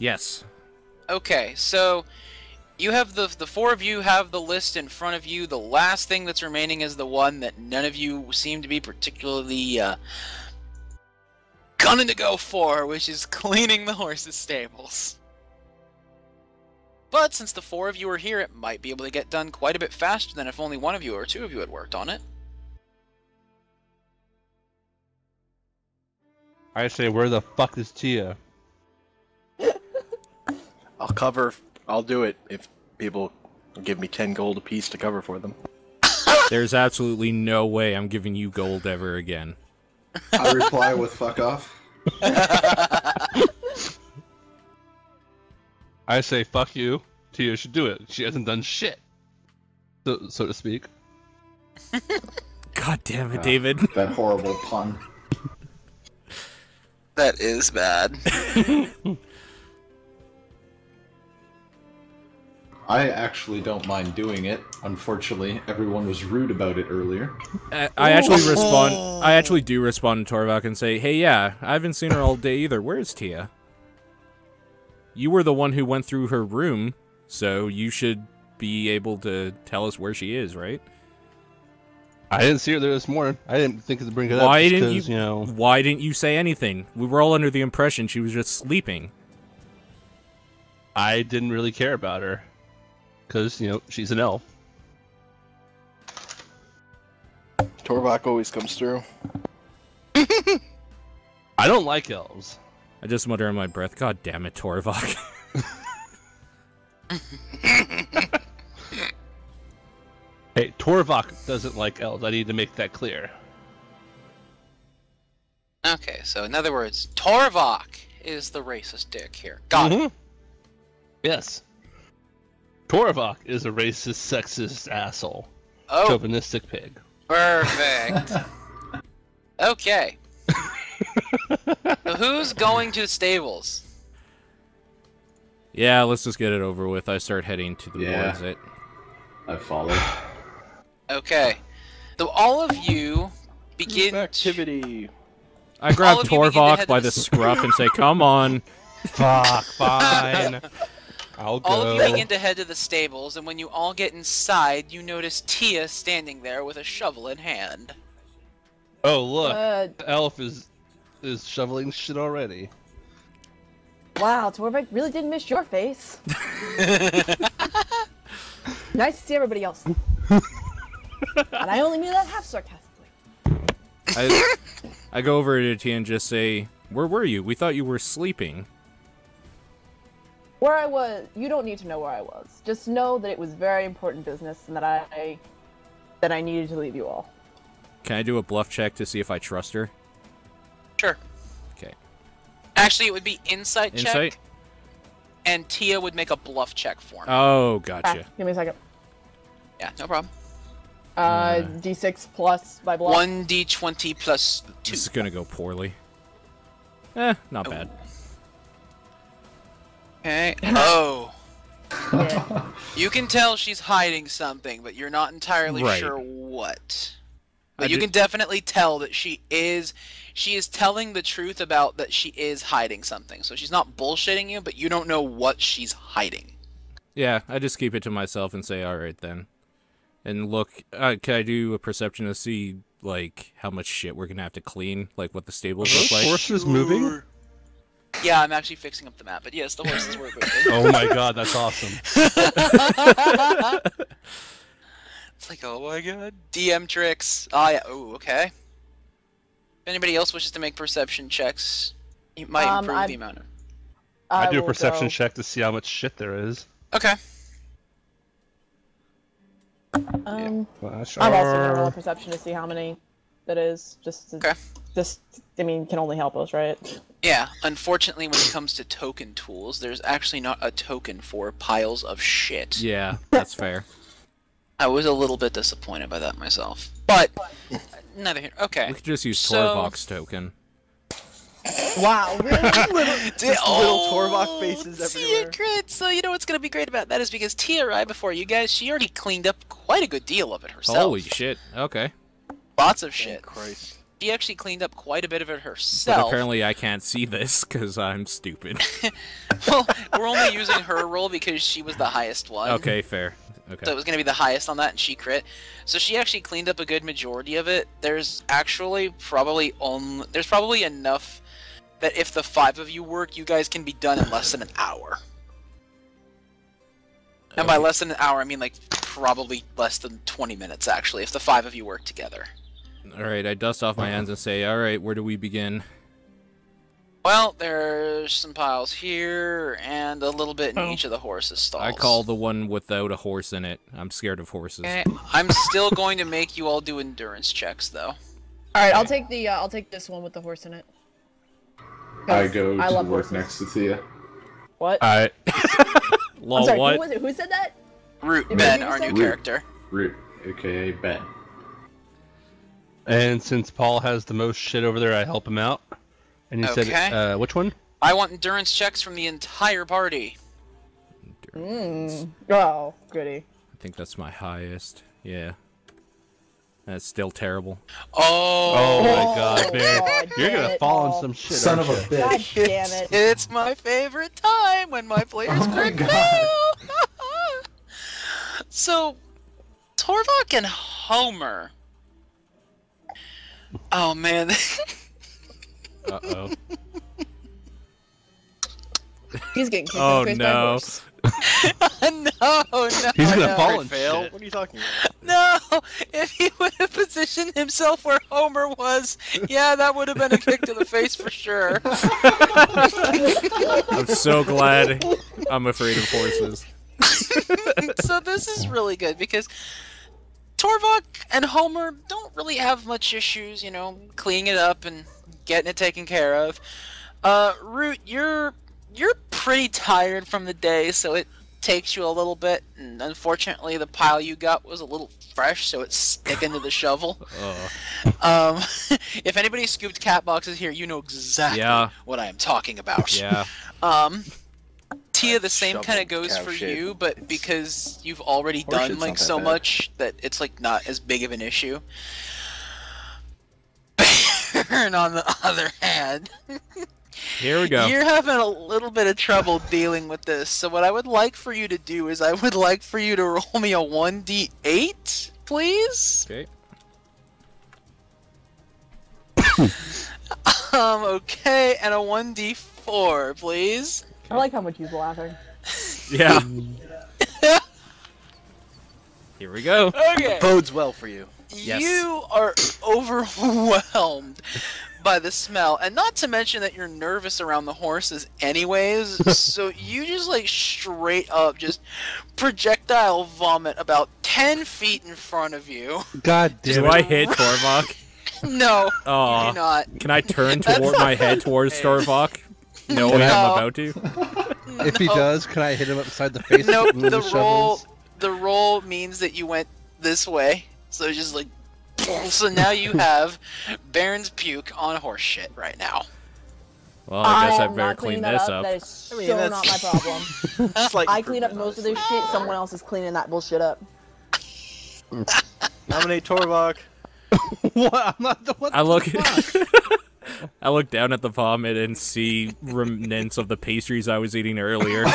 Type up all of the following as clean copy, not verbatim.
Yes. Okay, so you have the four of you have the list in front of you. The last thing that's remaining is the one that none of you seem to be particularly gunning to go for, which is cleaning the horses' stables. But since the four of you are here, it might be able to get done quite a bit faster than if only one of you or two of you had worked on it. I say, where the fuck is Tia? I'll do it if people give me 10 gold apiece to cover for them. There's absolutely no way I'm giving you gold ever again. I reply with fuck off. I say, fuck you. Tia should do it. She hasn't done shit, so to speak. God damn it, David. That horrible pun. That is bad. I actually don't mind doing it. Unfortunately, everyone was rude about it earlier. I actually respond. I actually do respond to Torvok and say, "Hey, yeah, I haven't seen her all day either. Where's Tia? You were the one who went through her room, so you should be able to tell us where she is, right?" I didn't see her there this morning. I didn't think to bring it up. Why just didn't 'cause, you know... Why didn't you say anything? We were all under the impression she was just sleeping. I didn't really care about her. Because, you know, she's an elf. Torvok always comes through. I don't like elves. I just mutter in my breath, God damn it, Torvok. Hey, Torvok doesn't like elves. I need to make that clear. Okay, so in other words, Torvok is the racist dick here. Got it. Yes. Torvok is a racist, sexist asshole. Oh, Chauvinistic pig. perfect. Okay. So who's going to the stables? Yeah, let's just get it over with. I start heading to the boards. I follow. Okay. So all of you begin activity. I grab all of you begin to Torvok head by to the the scruff and say, "Come on." Fuck, fine. I'll go. All of you begin to head to the stables, and when you all get inside, you notice Tia standing there with a shovel in hand. Oh, look. The elf is shoveling shit already. Wow, Torvik really did miss your face. Nice to see everybody else. And I only mean that half sarcastically. I go over to Tia and just say, "Where were you? We thought you were sleeping." Where I was, you don't need to know where I was. Just know that it was very important business and that I needed to leave you all. Can I do a bluff check to see if I trust her? Sure. Okay. Actually, it would be insight check, Insight? and Tia would make a bluff check for me. Oh, gotcha. Give me a second. Yeah, no problem. D6 plus my bluff. 1d20 plus 2. This is gonna go poorly. Not bad. Okay. Oh. Yeah. You can tell she's hiding something, but you're not entirely Right. sure what. But you can definitely tell that she is telling the truth about that she is hiding something. So she's not bullshitting you, but you don't know what she's hiding. Yeah, I just keep it to myself and say, "Alright then." And look, can I do a perception to see, like, how much shit we're gonna have to clean? Like, what the stables look like? Horses moving? Yeah, I'm actually fixing up the map, but yes, the horses were moving. Oh my god, that's awesome. It's like, oh my god. DM tricks. Ah, yeah. Oh, okay. If anybody else wishes to make perception checks, you might improve the amount of... I do a will perception go. check to see how much shit there is. Okay. I'm Flash also gonna R. roll a perception to see how many that is. Okay. I mean, can only help us, right? Yeah, unfortunately when it comes to token tools, there's actually not a token for piles of shit. Yeah, that's fair. I was a little bit disappointed by that myself. But, neither here. Okay. We could just use So- Torvok's token. Wow, really? Little Torvok faces everywhere. Secret! So you know what's going to be great about that is because Tia arrived before you guys, she already cleaned up quite a good deal of it herself. Holy shit. Okay. Lots of shit. Christ. She actually cleaned up quite a bit of it But herself. apparently I can't see this because I'm stupid. Well, we're only using her roll because she was the highest one. Okay, fair. Okay. So it was going to be the highest on that, and she crit. So she actually cleaned up a good majority of it. There's actually probably enough that if the 5 of you work, you guys can be done in less than an hour. And by Okay. less than an hour, I mean like probably less than 20 minutes, actually, if the 5 of you work together. Alright, I dust off my hands and say, alright, where do we begin? Well, there's some piles here, and a little bit in each of the horses' stalls. I call the one without a horse in it. I'm scared of horses. Okay, I'm still going to make you all do endurance checks, though. Alright, I'll take the I'll take this one with the horse in it. I go I to love work horses. next to Tia. What? Alright. Lol, I'm sorry, what? who was it? Who said that? Root Did Ben, you our say- new Root. character. Root, aka Ben. And since Paul has the most shit over there, I help him out. And you Okay. said, which one? I want endurance checks from the entire party. Oh, goody. I think that's my highest. Yeah. That's still terrible. Oh my god, Oh, man. God You're damn gonna it, fall Paul. in some shit, Son aren't of a you? God bitch. damn it. It's my favorite time when my players Oh my crit God. fail. So, Torvok and Homer. Oh man. Uh-oh. He's getting kicked Oh, in the face by a no. horse. no. He's gonna no. fall in Fail? shit. What are you talking about? No, if he would have positioned himself where Homer was, yeah, that would have been a kick to the face for sure. I'm so glad I'm afraid of horses. So this is really good because Torvok and Homer don't really have much issues, you know, cleaning it up and getting it taken care of. Root, you're pretty tired from the day, so it takes you a little bit, and unfortunately the pile you got was a little fresh, so it's sticking to the shovel. Oh. If anybody scooped cat boxes here, you know exactly Yeah. what I am talking about. Yeah. Tia, the same Shovel kind of goes cow for shit. you, but because you've already Horse done shit's like not that so bad. much that it's like not as big of an issue. Baron, on the other hand, Here we go. you're having a little bit of trouble dealing with this. So what I would like for you to do is I would like for you to roll me a 1d8, please. Okay. Okay, and a 1d4, please. I like how much he's laughing. Yeah. Here we go. Okay. Bodes well for you. Yes. You are overwhelmed by the smell, and not to mention that you're nervous around the horses anyways, so you just like straight up just projectile vomit about 10 feet in front of you. God damn Do it. I hit Torvok? No, you Aw. do not. Can I turn toward my head towards Torvok? Knowing No. I'm about to? If he No. does, can I hit him upside the face? Nope, with one of the roll shovels? the roll means that you went this way. So it's just like so now you have Baron's puke on horse shit right now. Well, I guess I am better not clean cleaning that this up. up. That is so mean, that's- not my problem. Slight I clean up improvement, most of this shit. Someone else is cleaning that bullshit up. honestly. Nominate Torvok. What? I'm not the one. I look I look down at the vomit and see remnants of the pastries I was eating earlier.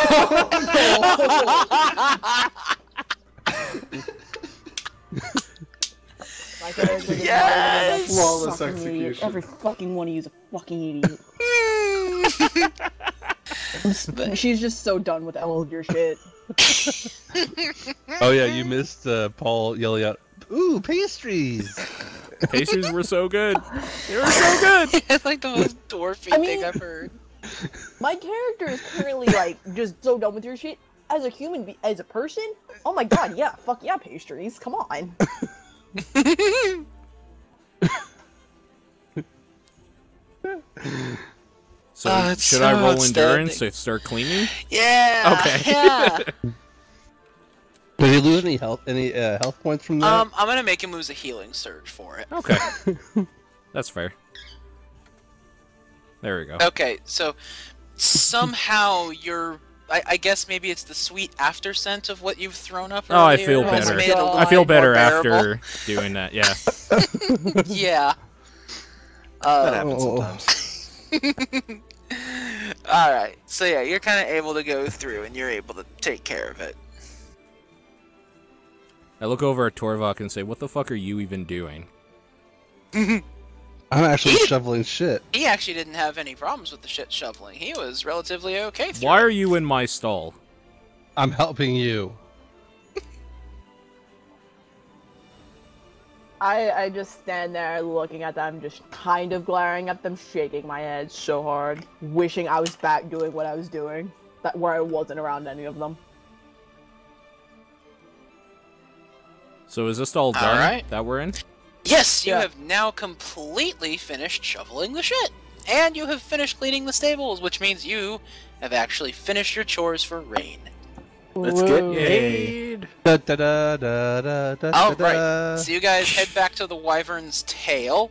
My character is Yes! Flawless fucking idiot. execution. Every fucking one of you is a fucking idiot. She's just so done with all of your shit. Oh yeah, you missed Paul yelling out, "Ooh, pastries!" Pastries were so good. They were so good. It's like the most dwarfy I mean- thing I've heard. My character is currently like just so done with your shit. As a human, as a person, oh my god, yeah, fuck yeah, pastries. Come on. So Oh, it's should so I roll outstanding. endurance to start cleaning? Yeah. Okay. Yeah. Did he lose any health points from that? I'm gonna make him lose a healing surge for it. Okay. That's fair. There we go. Okay, so somehow you're. I guess maybe it's the sweet after scent of what you've thrown up. Oh, I earlier feel has better. made it a I I feel little better more bearable. after doing that, yeah. Yeah. That happens sometimes. Alright, so yeah, you're kind of able to go through and you're able to take care of it. I look over at Torvok and say, what the fuck are you even doing? I'm actually shoveling shit. He actually didn't have any problems with the shit shoveling. He was relatively okay through Why it. are you in my stall? I'm helping you. I just stand there looking at them, just kind of glaring at them, shaking my head so hard, wishing I was back doing what I was doing, where I wasn't around any of them. So is this all done Alright. that we're in? Yes, you Yeah. have now completely finished shoveling the shit. And you have finished cleaning the stables, which means you have actually finished your chores for Rain. Let's get Whoa. paid. Da, da, da, da, da, da, Oh, da, right. da. So you guys head back to the Wyvern's tail,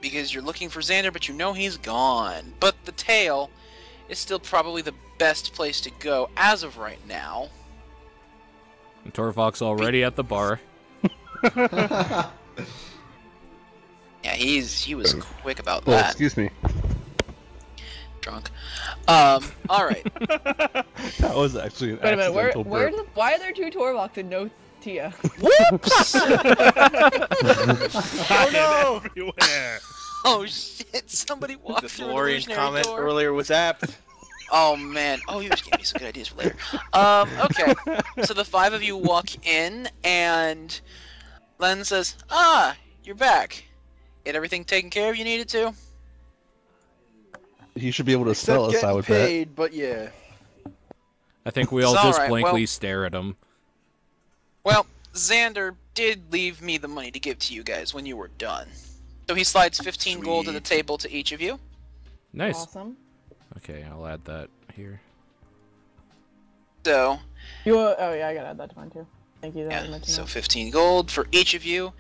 because you're looking for Xander, but you know he's gone. But the tail is still probably the best place to go as of right now. And Torvok's already at the bar. Yeah, he was quick about Oh, that. excuse me. Drunk. Alright. That was actually an Wait a minute, accidental burp. why are there two Torvoks and no Tia? Whoops! Oh no! Everywhere. Oh shit, somebody walked The through an DeLorean illusionary comment door. earlier was apt. Oh man. Oh, you just gave me some good ideas for later. Okay. So the five of you walk in, and Len says, "Ah, you're back. Get everything taken care of you needed to?" He should be able to Except sell us, I getting would bet. paid, but yeah. I think we all It's just alright, blankly well- stare at him. Well, Xander did leave me the money to give to you guys when you were done. So he slides 15 gold to the Sweet. table to each of you. Nice. Awesome. Okay, I'll add that here. So, Oh yeah, I gotta add that to mine too. Thank you. That yeah, was meant to so know. 15 gold for each of you.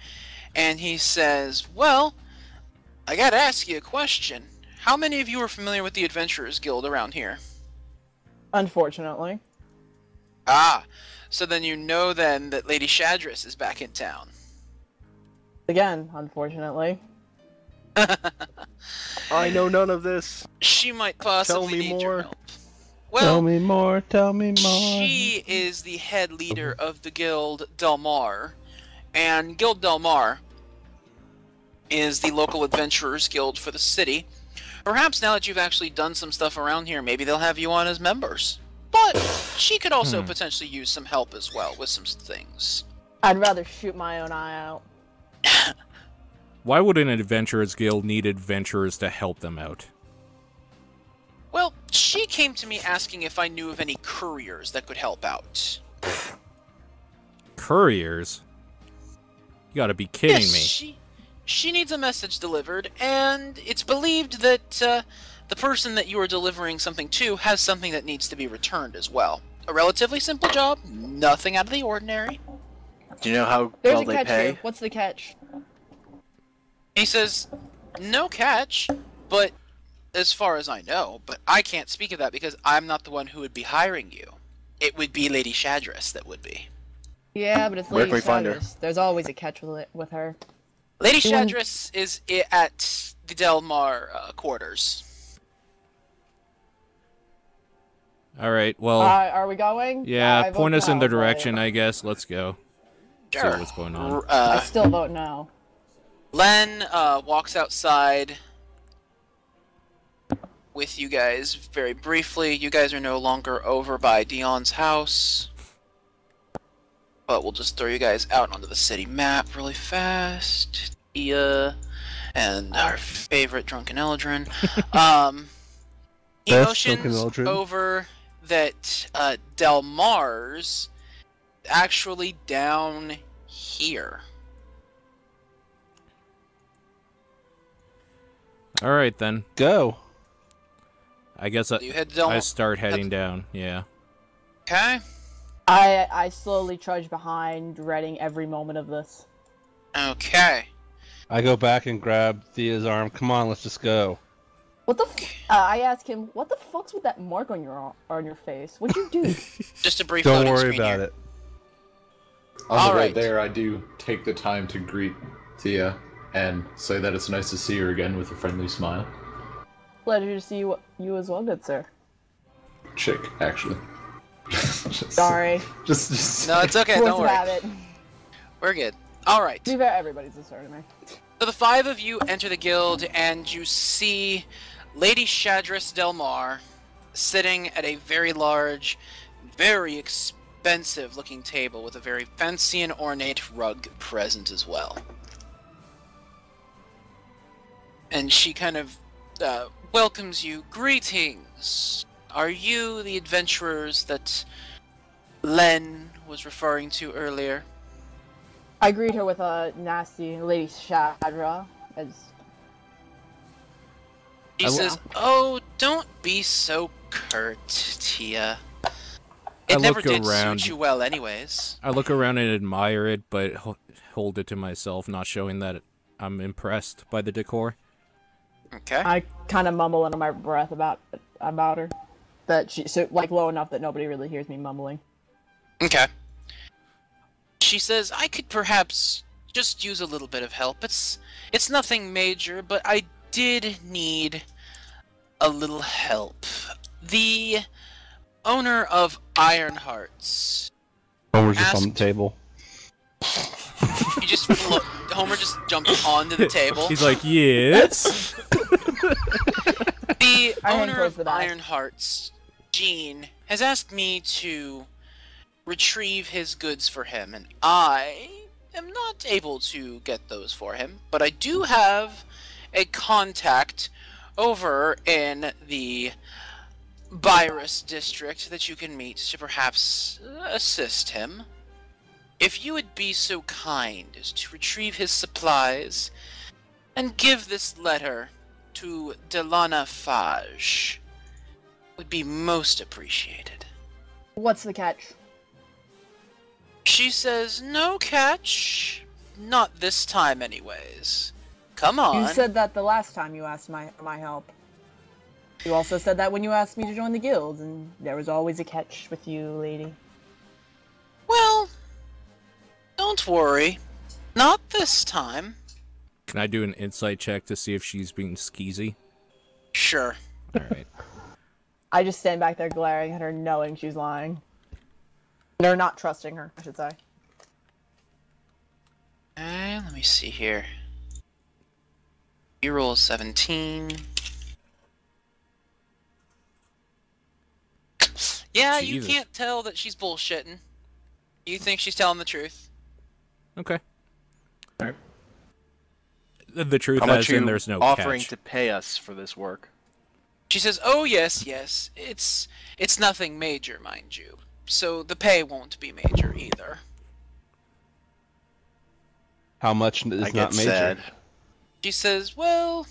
And he says, "Well, I gotta ask you a question. How many of you are familiar with the Adventurers Guild around here?" Unfortunately. Ah, so then you know then that Lady Shadris is back in town. Again, unfortunately. I know none of this. She might possibly me need your more. help. Tell Well, me more, tell me more. she is the head leader of the Guild Delmar, and Guild Delmar is the local adventurers guild for the city. Perhaps now that you've actually done some stuff around here, maybe they'll have you on as members. But she could also potentially use some help as well with some things. I'd rather shoot my own eye out. Why would an adventurers guild need adventurers to help them out? Well, she came to me asking if I knew of any couriers that could help out. Couriers? You gotta be kidding Yes, me. She needs a message delivered, and it's believed that the person that you are delivering something to has something that needs to be returned as well. A relatively simple job, nothing out of the ordinary. Do you know how There's well a they catch pay? here. What's the catch? He says, no catch, but as far as I know, but I can't speak of that because I'm not the one who would be hiring you. It would be Lady Shadris that would be. Yeah, but it's Where Lady can we find her? Shadris. There's always a catch with her. Lady You want- Shadris is at the Delmar quarters. Alright, well, Are we going? yeah, I vote point us in no, the but direction, I guess. Let's go. Sure. See what's going on. I still vote no. Len walks outside with you guys very briefly. You guys are no longer over by Dion's house. But we'll just throw you guys out onto the city map really fast. Tia and our favorite Drunken Eldrin. He Best Drunken motions Eldrin. over that Delmar's actually down here. Alright then. Go. I guess So you head to Delmar. I start heading down, yeah. Okay. I slowly trudge behind, dreading every moment of this. Okay. I go back and grab Thea's arm. Come on, let's just go. What the? I ask him, what the fuck's with that mark on your face? What'd you do? Just a brief Don't loading worry screen about here. it. On the way Alright. there, I do take the time to greet Tia. and say that it's nice to see her again with a friendly smile. Pleasure to see you as well, good sir. Chick, actually. Sorry. Just No, it's okay. Force Don't of worry. habit. We're good. All right. To be fair, everybody's a sir to me. So the five of you enter the guild, and you see Lady Shadris Delmar sitting at a very large, very expensive-looking table with a very fancy and ornate rug present as well. And she kind of welcomes you. Greetings. Are you the adventurers that Len was referring to earlier? I greet her with a nasty Lady Shadra, as... She says, "Oh, don't be so curt, Tia. It never did suit you well anyways." I look around and admire it, but hold it to myself, not showing that I'm impressed by the decor. Okay. I kind of mumble under my breath about her. That she, so, like, low enough that nobody really hears me mumbling. Okay. She says, "I could perhaps just use a little bit of help. It's nothing major, but I did need a little help. The owner of Ironhearts." Homer's just on the table. You just look, Homer just jumped onto the table. He's like, yes. The I hang owner towards of the back. Ironhearts, Gene, has asked me to retrieve his goods for him, and I am not able to get those for him, but I do have a contact over in the Byrus district that you can meet to perhaps assist him. If you would be so kind as to retrieve his supplies and give this letter to Delana Fage, would be most appreciated. What's the catch? She says, "No catch. Not this time anyways. Come on." You said that the last time you asked my help. You also said that when you asked me to join the guild, and there was always a catch with you, lady. Well, don't worry. Not this time. Can I do an insight check to see if she's being skeezy? Sure. Alright. I just stand back there glaring at her, knowing she's lying. Or not trusting her, I should say. Let me see here. You roll 17. Yeah, you Jesus. can't tell that she's bullshitting. You think she's telling the truth. Okay. Alright. The truth How much as are in you there's no offering catch. to pay us for this work? She says, "Oh yes, yes. It's nothing major, mind you. So the pay won't be major either." How much is I not get major? sad. She says, "Well,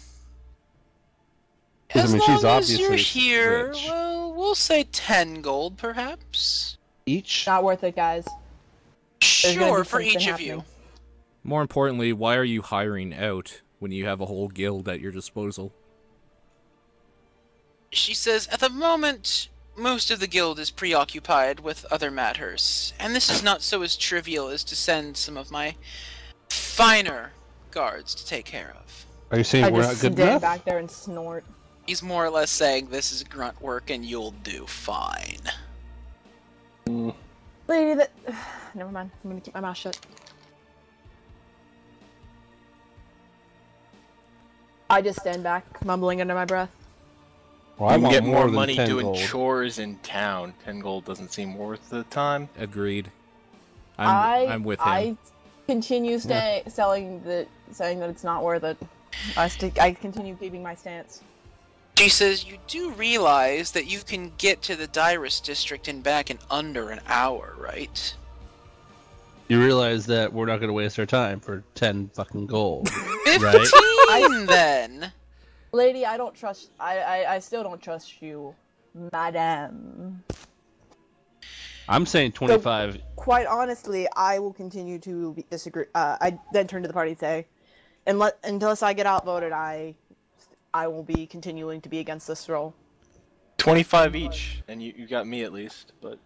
'Cause, I as mean, long she's as you're obviously here, rich. well, we'll say 10 gold, perhaps." Each? Not worth it, guys. gonna Sure, be for something each of happening. you. More importantly, why are you hiring out when you have a whole guild at your disposal? She says, "At the moment, most of the guild is preoccupied with other matters, and this is not so as trivial as to send some of my finer guards to take care of." Are you saying I we're just not good stand enough? back there and snort. He's more or less saying, "This is grunt work and you'll do fine." Lady, that... Never mind. I'm gonna keep my mouth shut. I just stand back, mumbling under my breath. Well, I You can want get more than money 10 doing gold. chores in town. 10 gold doesn't seem worth the time. Agreed. I'm with him. I continue saying that it's not worth it. I continue keeping my stance. She says, "You do realize that you can get to the Dyrus district and back in under an hour, right?" You realize that we're not going to waste our time for 10 fucking gold. 15 then! Lady, I don't trust. I still don't trust you, madame. I'm saying 25. Quite honestly, I will continue to disagree. I then turn to the party and say, unless I get outvoted, I will be continuing to be against this role. 25 each, and you got me at least, but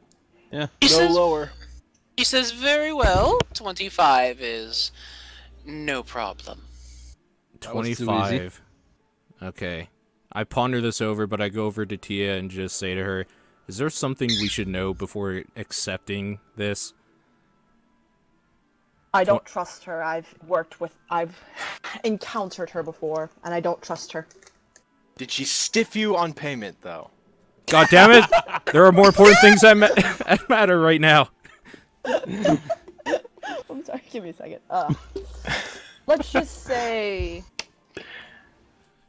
Yeah. She go says, lower. She says, "Very well, 25 is no problem." That was too easy. 25. Okay. I ponder this over, but I go over to Tia and just say to her, is there something we should know before accepting this? I don't trust her. I've encountered her before, and I don't trust her. Did she stiff you on payment, though? God damn it! There are more important things that matter right now. I'm sorry, give me a second. Let's just say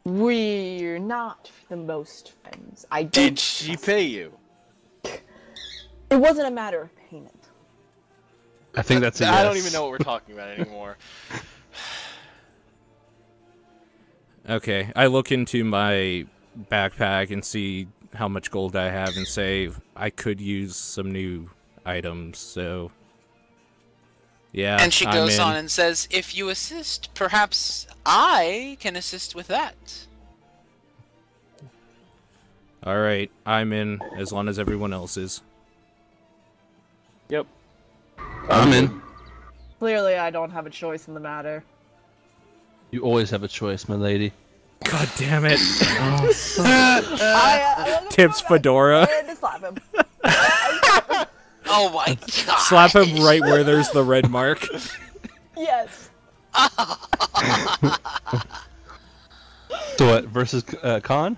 we're not the most friends. Did she pay you? It wasn't a matter of payment. I think that's a yes. I don't even know what we're talking about anymore. Okay, I look into my backpack and see how much gold I have and say I could use some new items, so... Yeah, And she goes on and says, if you assist, perhaps I can assist with that. Alright, I'm in, as long as everyone else is. Yep. I'm in. Clearly, I don't have a choice in the matter. You always have a choice, my lady. God damn it. I Tips Fedora. I had to slap him. Oh my god! Slap him right where there's the red mark. Yes. So what, versus Khan?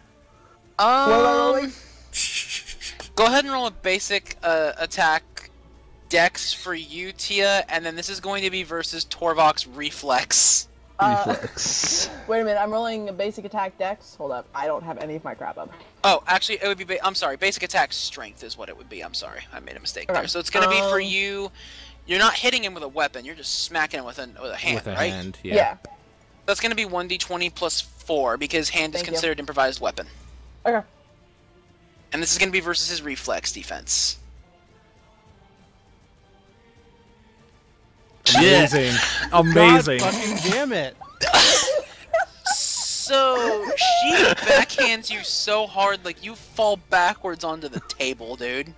Wait. Go ahead and roll a basic attack dex for you, Tia, and then this is going to be versus Torvok's reflex. Reflex. Wait a minute, I'm rolling a basic attack dex. Hold up, I don't have any of my crap up. Oh, actually, it would be. I'm sorry. Basic attack strength is what it would be. I'm sorry, I made a mistake Okay. there. So it's gonna be for you. You're not hitting him with a weapon. You're just smacking him with a hand, With a right? hand, Yeah. That's gonna be 1d20 plus 4 because hand is Thank you. considered improvised weapon. Okay. And this is gonna be versus his reflex defense. Amazing. Amazing. God fucking damn it. So she backhands you so hard, like you fall backwards onto the table, dude.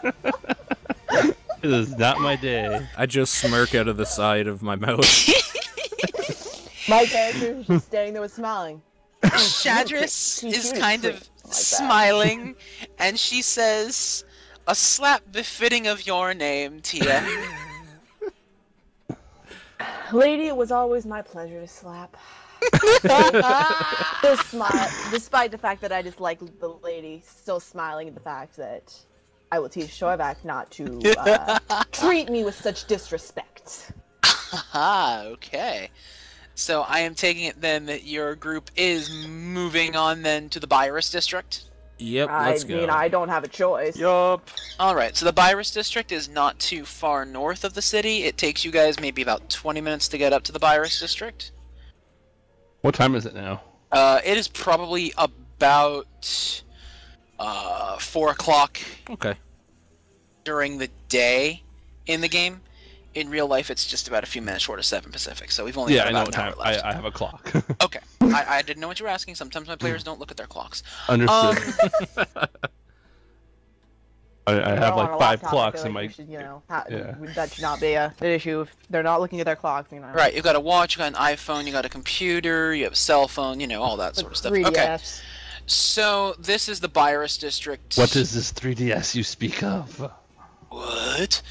It is not my day. I just smirk out of the side of my mouth. My character is just standing there with smiling. Shadris He's is doing kind great. of I like that. smiling, and she says, "A slap befitting of your name, Tia." Lady, it was always my pleasure to slap. Despite the fact that I dislike the lady, still smiling at the fact that I will teach Torvak not to treat me with such disrespect. Haha, okay. So I am taking it then that your group is moving on then to the Byrus district. Yep, I let's go. mean, I don't have a choice. Yup. Alright, so the Byrus district is not too far north of the city. It takes you guys maybe about 20 minutes to get up to the Byrus district. What time is it now? It is probably about 4 o'clock Okay. during the day in the game. In real life, it's just about a few minutes short of 7 Pacific, so we've only Yeah, got I know about what an hour time. left. I have a clock. Okay, I didn't know what you were asking. Sometimes my players don't look at their clocks. Understood. I They're have on like a 5 laptop, I clocks feel in like my. you should, Yeah. that should not be an issue if they're not looking at their clocks. Right, you've got a watch, you've got an iPhone, you got a computer, you have a cell phone, all that sort of stuff. 3DS. Okay, so this is the Byrus district. What is this 3DS you speak of? What?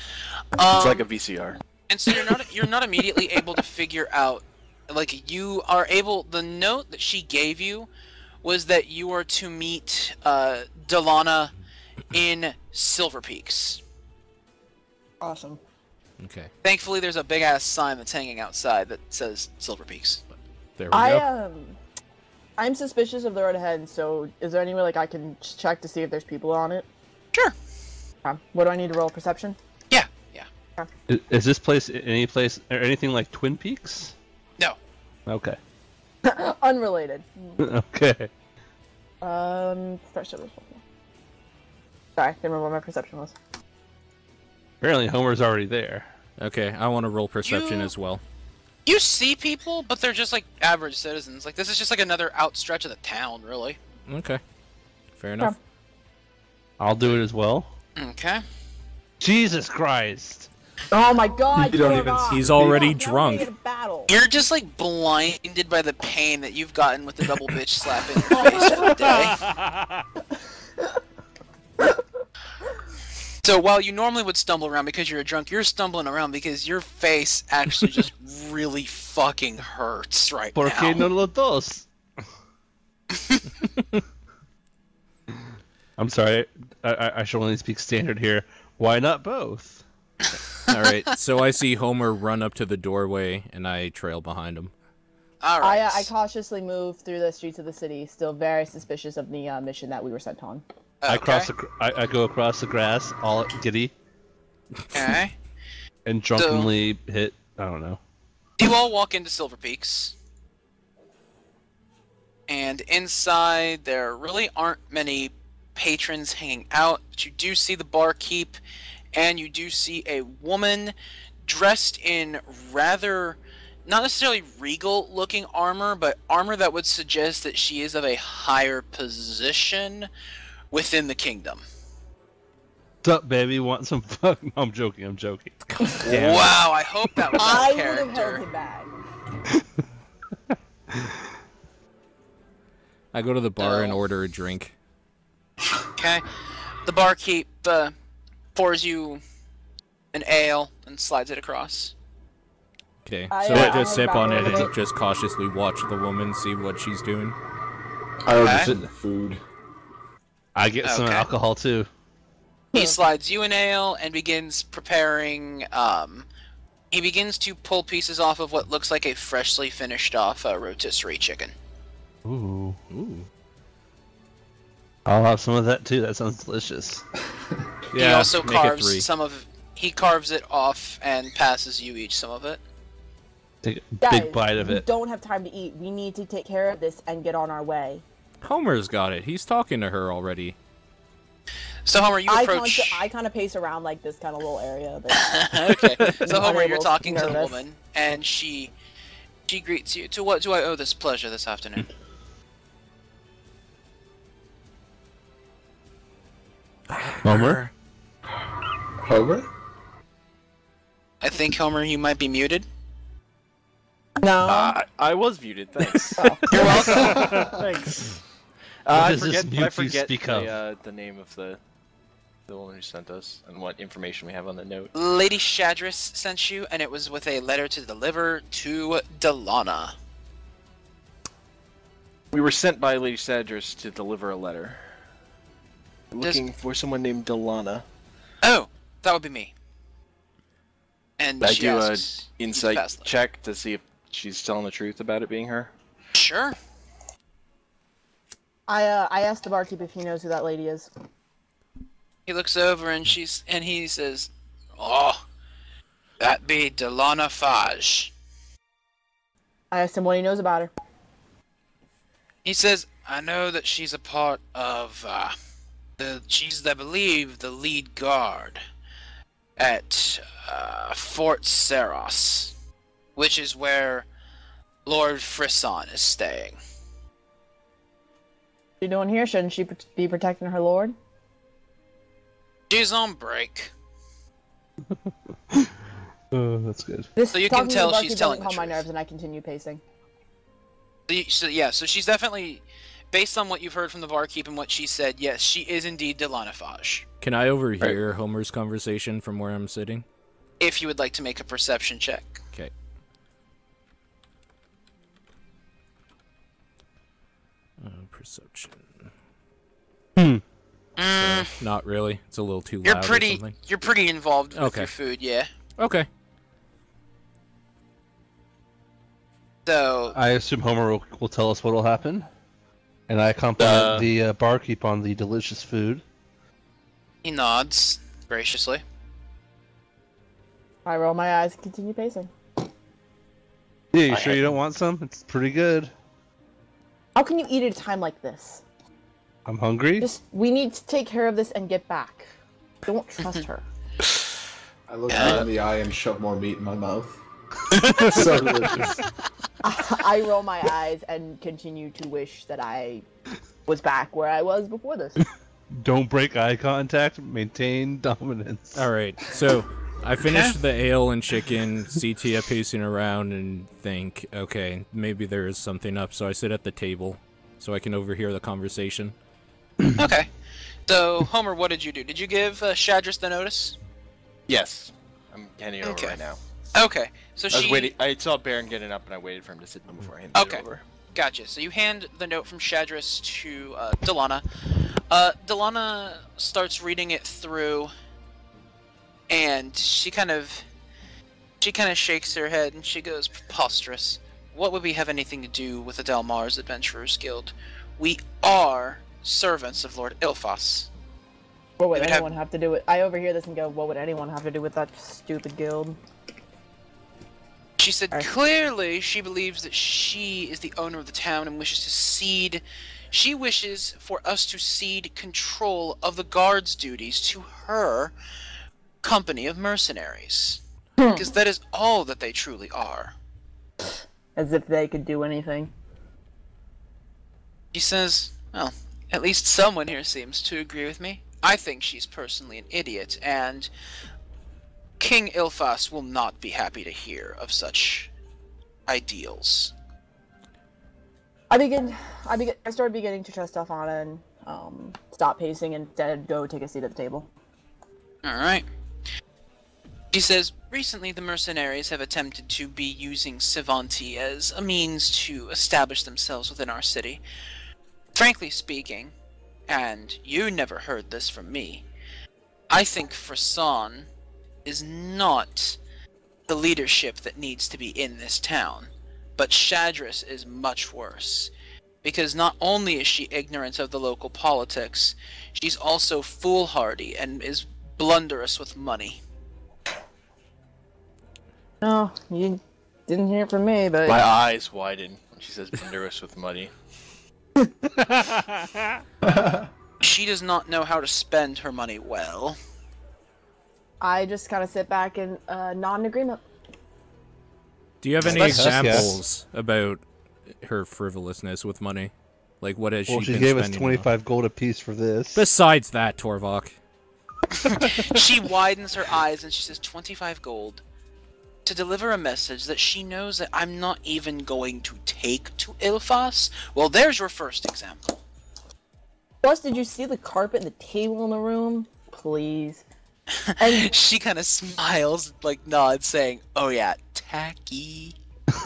It's like a VCR. And so you're not immediately able to figure out, like you are able. The note that she gave you was that you are to meet Delana in Silver Peaks. Awesome. Okay. Thankfully, there's a big ass sign that's hanging outside that says Silver Peaks. There we go. I'm suspicious of the road ahead. So, is there any way I can check to see if there's people on it? Sure. What do I need to roll? Perception? Yeah. Is this place any place or anything like Twin Peaks? No. Okay. Unrelated. Okay. First Sorry, didn't remember what my perception was. Apparently Homer's already there. Okay, I want to roll perception You- as well. You see people, but they're just like average citizens. Like this is just like another outstretch of the town, really. Okay. Fair enough. I'll do it as well. Okay. Jesus Christ! Oh my god, You don't even Torvald. see He's already Now we're drunk. in a battle. You're just like blinded by the pain that you've gotten with the double bitch slap in your face for the day. So while you normally would stumble around because you're a drunk, you're stumbling around because your face actually just really fucking hurts right ¿Por qué now. no los dos? I'm sorry, I should only speak standard here. Why not both? All right, so I see Homer run up to the doorway, and I trail behind him. All right. I cautiously move through the streets of the city, still very suspicious of the mission that we were sent on. I Okay. I go across the grass, all giddy, Okay. and drunkenly hit. I don't know. You all walk into Silver Peaks. And inside, there really aren't many patrons hanging out, but you do see the barkeep, and you do see a woman dressed in rather, not necessarily regal-looking armor, but armor that would suggest that she is of a higher position within the kingdom. What's up, baby? Want some fuck? No, I'm joking. I'm joking. Damn. Wow, I hope that was I out of would have held character. him back. I go to the bar and Oh. order a drink. Okay. The barkeep pours you an ale and slides it across. Okay, I, so uh, I I just sip on it remember- and just cautiously watch the woman, see what she's doing. I ordered Okay. some food. I get some Okay. alcohol too. He slides you an ale and begins preparing. He begins to pull pieces off of what looks like a freshly finished off rotisserie chicken. Ooh. Ooh. I'll have some of that too. That sounds delicious. Yeah, He also make it carves 3. some of. He carves it off and passes you each some of it. Take a Guys, big bite of we it. don't have time to eat. We need to take care of this and get on our way. Homer's got it. He's talking to her already. So Homer, you approach. I kind of pace around like this kind of little area. But Okay. So Homer, you're Unable, talking to the nervous. woman, and she greets you. To what do I owe this pleasure this afternoon? Homer? Homer? I think Homer, you might be muted. no, I was muted. Thanks. You're welcome. Thanks. What I does this forget. mute I you forget speak the name of the one who sent us and what information we have on the note. Lady Shadris sent you, and it was with a letter to deliver to Delana. We were sent by Lady Sadris to deliver a letter. Looking for someone named Delana. Oh, that would be me. And I she do a asks, insight fast letter. check to see if she's telling the truth about it being her. Sure. I asked the barkeep if he knows who that lady is. He looks over and he says, "Oh, that be Delana Faj." I asked him what he knows about her. He says, "I know that she's a part of she's, I believe, the lead guard at Fort Saros, which is where Lord Frisson is staying." What you doing here? Shouldn't she be protecting her lord? She's on break. Oh, that's good. This So you can talking to the tell barkeep she's telling doesn't the calm my truth. nerves, and I continue pacing. So she's definitely, based on what you've heard from the barkeep and what she said, yes, she is indeed Delana Faj. Can I overhear Homer's conversation from where I'm sitting? If you would like to make a perception check. Okay. Perception. Not really. It's a little too You're loud or pretty something. you're pretty involved with Okay. your food, yeah. Okay. So I assume Homer will tell us what will happen. And I compliment the barkeep on the delicious food. he nods graciously. I roll my eyes and continue pacing. Yeah, you sure you don't want some? It's pretty good. How can you eat at a time like this? I'm hungry. We need to take care of this and get back. Don't trust her. I look her in the eye and shove more meat in my mouth. So delicious. I roll my eyes and continue to wish that I was back where I was before this. Don't break eye contact. Maintain dominance. All right. So I finish the ale and chicken, see Tia pacing around, and think, okay, maybe there is something up, so I sit at the table so I can overhear the conversation. Okay. So, Homer, what did you do? Did you give Shadris the notice? Yes. I'm handing it over Okay. right now. Okay. So I was she... waiting. I saw Baron getting up, and I waited for him to sit down before I handed Okay. it over. Gotcha. So you hand the note from Shadris to Delana. Delana starts reading it through, and she kind of shakes her head, and she goes, "Preposterous. What would we have anything to do with the Delmar's Adventurers Guild? We are servants of Lord Ilfas." What would They would anyone have to do with? I overhear this and go, "What would anyone have to do with that stupid guild?" She said, Alright. clearly she believes that she is the owner of the town and wishes to cede... She wishes for us to cede control of the guard's duties to her company of mercenaries. Because that is all that they truly are. As if they could do anything. She says, well, at least someone here seems to agree with me. I think she's personally an idiot, and King Ilfas will not be happy to hear of such ideals. I started beginning to trust Delphana and stop pacing and instead go take a seat at the table. Alright. She says, recently the mercenaries have attempted to be using Sivanti as a means to establish themselves within our city. Frankly speaking, and you never heard this from me, I think Frisson is not the leadership that needs to be in this town. But Shadris is much worse, because not only is she ignorant of the local politics, she's also foolhardy and is blunderous with money. No, you didn't hear it from me, but My eyes widen when she says "blunderous with money." She does not know how to spend her money well. I just kind of sit back and nod in agreement. Do you have any That's- examples about her frivolousness with money? Like, what has Well, she she been gave us spending on? 25 gold apiece for this. Besides that, Torvok. She widens her eyes and she says 25 gold to deliver a message that she knows that I'm not even going to take to Ilfas. Well, there's your first example. Plus, did you see the carpet and the table in the room? Please. And She kind of smiles, like nods, saying, "Oh yeah, tacky."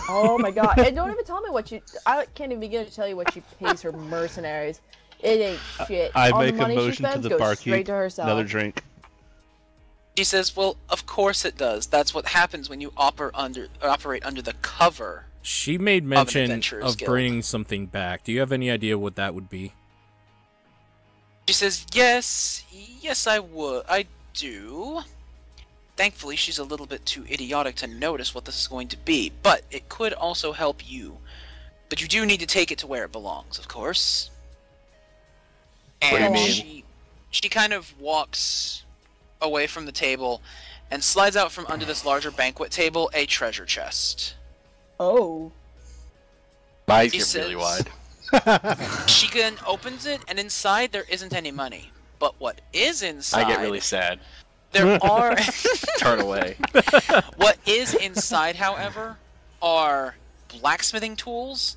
oh my god! And don't even tell me what I can't even begin to tell you what she pays her mercenaries. It ain't shit. I All the make a money she motion to spends the goes barkeep. straight to herself. Another drink. She says, "Well, of course it does. That's what happens when you operate under the cover." She made mention Adventurers of Guild. bringing something back. Do you have any idea what that would be? She says, yes, I would. I do. Thankfully, she's a little bit too idiotic to notice what this is going to be, but it could also help you. But you do need to take it to where it belongs, of course. What do you And mean? she kind of walks away from the table and slides out from under this larger banquet table a treasure chest. Oh. My eyes He get really says- wide. She then opens it, and inside there isn't any money. But what is inside... I get really sad. There are... Turn away. What is inside, however, are blacksmithing tools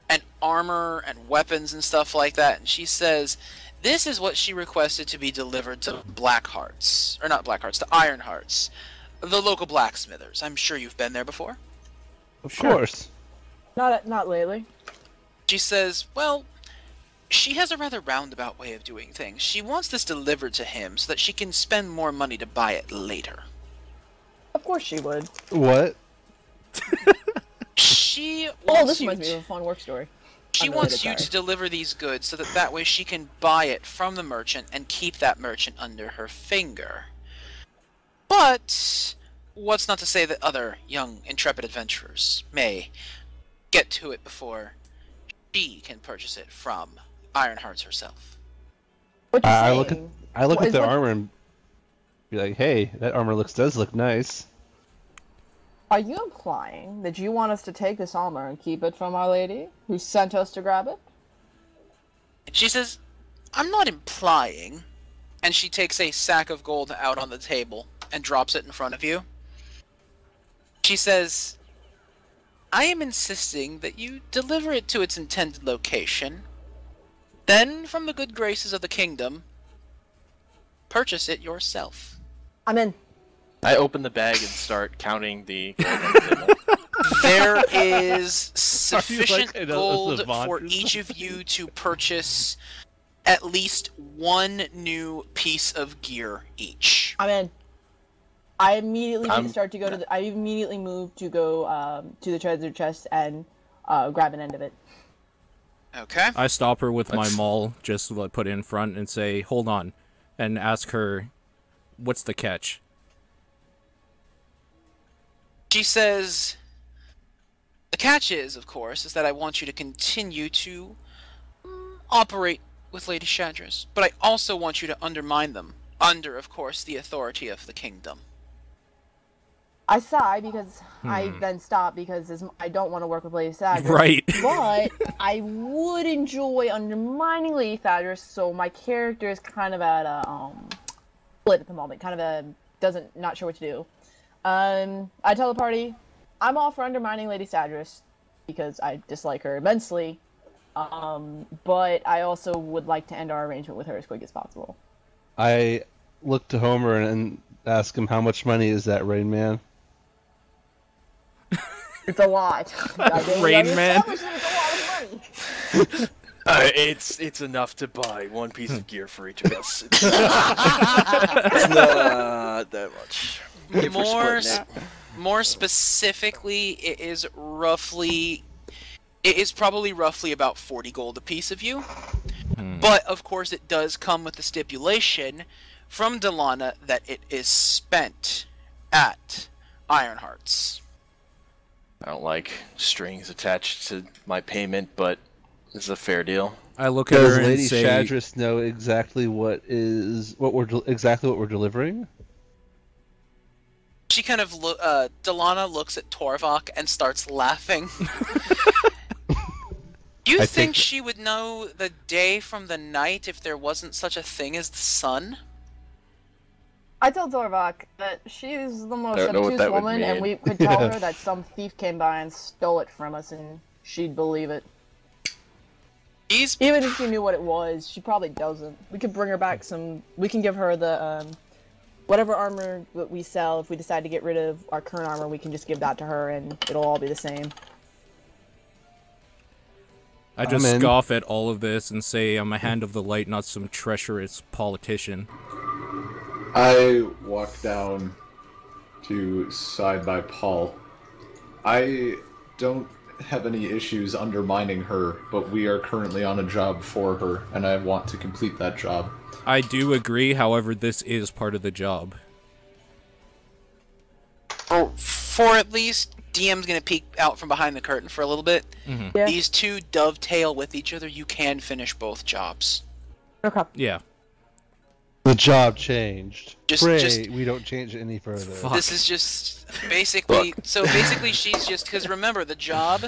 and armor and weapons and stuff like that. And she says this is what she requested to be delivered to Blackhearts. Or not Blackhearts, to Ironhearts. The local blacksmithers. I'm sure you've been there before. Of course. Not lately. She says, well, she has a rather roundabout way of doing things. She wants this delivered to him so that she can spend more money to buy it later. Of course she would. What? She Oh, wants this you reminds me to... of a fun work story. She Unrelated, wants you sorry. to deliver these goods so that way she can buy it from the merchant and keep that merchant under her finger. But what's not to say that other young, intrepid adventurers may get to it before she can purchase it from Ironhearts herself. What you I saying? look at I look What at is the what- armor and be like, hey, that armor does look nice. Are you implying that you want us to take this armor and keep it from Our Lady, who sent us to grab it? She says, I'm not implying. And she takes a sack of gold out on the table. and drops it in front of you. She says, I am insisting that you deliver it to its intended location. Then, from the good graces of the kingdom, purchase it yourself. I'm in. I open the bag and start counting the gold on the table. There is sufficient like, gold Savant? for each of you to purchase at least one new piece of gear each. I'm in. I immediately I'm- start to go to the. I immediately move to go to the treasure chest and grab an end of it. Okay. I stop her with my That's- maul, just like, put it in front and say, hold on, and ask her, what's the catch? She says, the catch is, of course, is that I want you to continue to operate with Lady Shadris, but I also want you to undermine them, under, of course, the authority of the kingdom. I sigh because I then stop because I don't want to work with Lady Thaddeus. Right. But I would enjoy undermining Lady Thaddeus, so my character is kind of at a split at the moment. Kind of not sure what to do. I tell the party, I'm all for undermining Lady Thaddeus because I dislike her immensely. But I also would like to end our arrangement with her as quick as possible. I look to Homer and ask him how much money is that, Rain Man? It's a lot. Rain Man. It's a lot of money. It's enough to buy one piece of gear for each of us. It's not that much. If we're splitting it. More specifically, it is probably roughly about 40 gold a piece of you. But, of course, it does come with the stipulation from Delana that it is spent at Ironhearts. I don't like strings attached to my payment, but it's a fair deal. I look at Does her and Lady say, Shadris know exactly what we're delivering? She kind of Delana looks at Torvok and starts laughing. You I think think- she would know the day from the night if there wasn't such a thing as the sun? I tell Torvok that she's the most Don't know what obtuse that would woman, and mean. we could tell her that some thief came by and stole it from us, and she'd believe it. Even if she knew what it was, she probably doesn't. We could bring her back some. We can give her the whatever armor that we sell. If we decide to get rid of our current armor, we can just give that to her, and it'll all be the same. I just I'm in. scoff at all of this and say I'm a hand of the light, not some treacherous politician. I walk down to side by Paul. I don't have any issues undermining her, but we are currently on a job for her, and I want to complete that job. I do agree, however, this is part of the job. For at least, DM's gonna peek out from behind the curtain for a little bit. Yeah. These two dovetail with each other. You can finish both jobs. Okay. Yeah. The job changed. Just- Pray just- we don't change it any further. Fuck. This is just basically. So basically, she's just because remember the job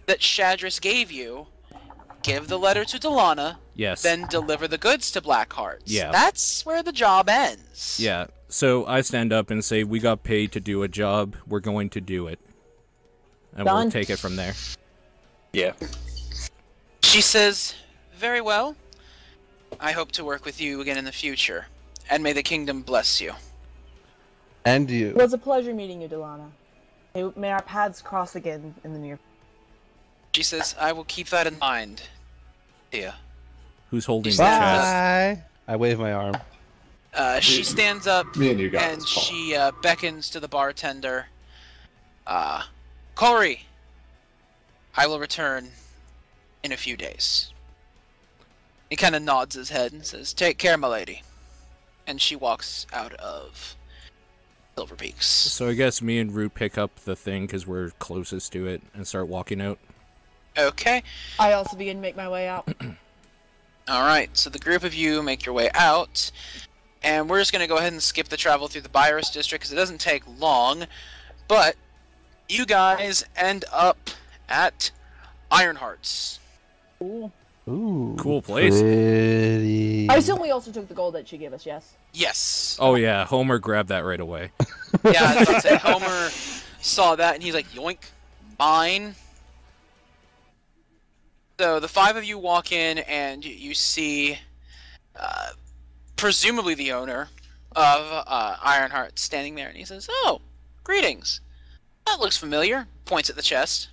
that Shadris gave you. Give the letter to Delana, Yes. then deliver the goods to Blackhearts. Yeah. That's where the job ends. Yeah. So I stand up and say, we got paid to do a job. We're going to do it. And Done. we'll take it from there. Yeah. She says, very well. I hope to work with you again in the future. And may the kingdom bless you. And you. It was a pleasure meeting you, Delana. May our paths cross again in the near. She says, I will keep that in mind. Tia. Who's holding the Bye. chest? Bye. I wave my arm. She stands up Me and you got and this, Paul. she beckons to the bartender. Corey, I will return in a few days. He kind of nods his head and says, take care, my lady. And she walks out of Silver Peaks. So I guess me and Root pick up the thing because we're closest to it and start walking out. Okay. I also begin to make my way out. Alright, so the group of you make your way out. And we're just going to go ahead and skip the travel through the Byrus district because it doesn't take long. But you guys end up at Ironhearts. Ooh. Ooh. Cool place. Pretty. I assume we also took the gold that she gave us, yes? Yes. Oh yeah, Homer grabbed that right away. Yeah, I was about to say, Homer saw that and he's like, yoink, mine. So the 5 of you walk in and you see, presumably the owner of Ironheart standing there, and he says, "Oh, greetings. That looks familiar." Points at the chest.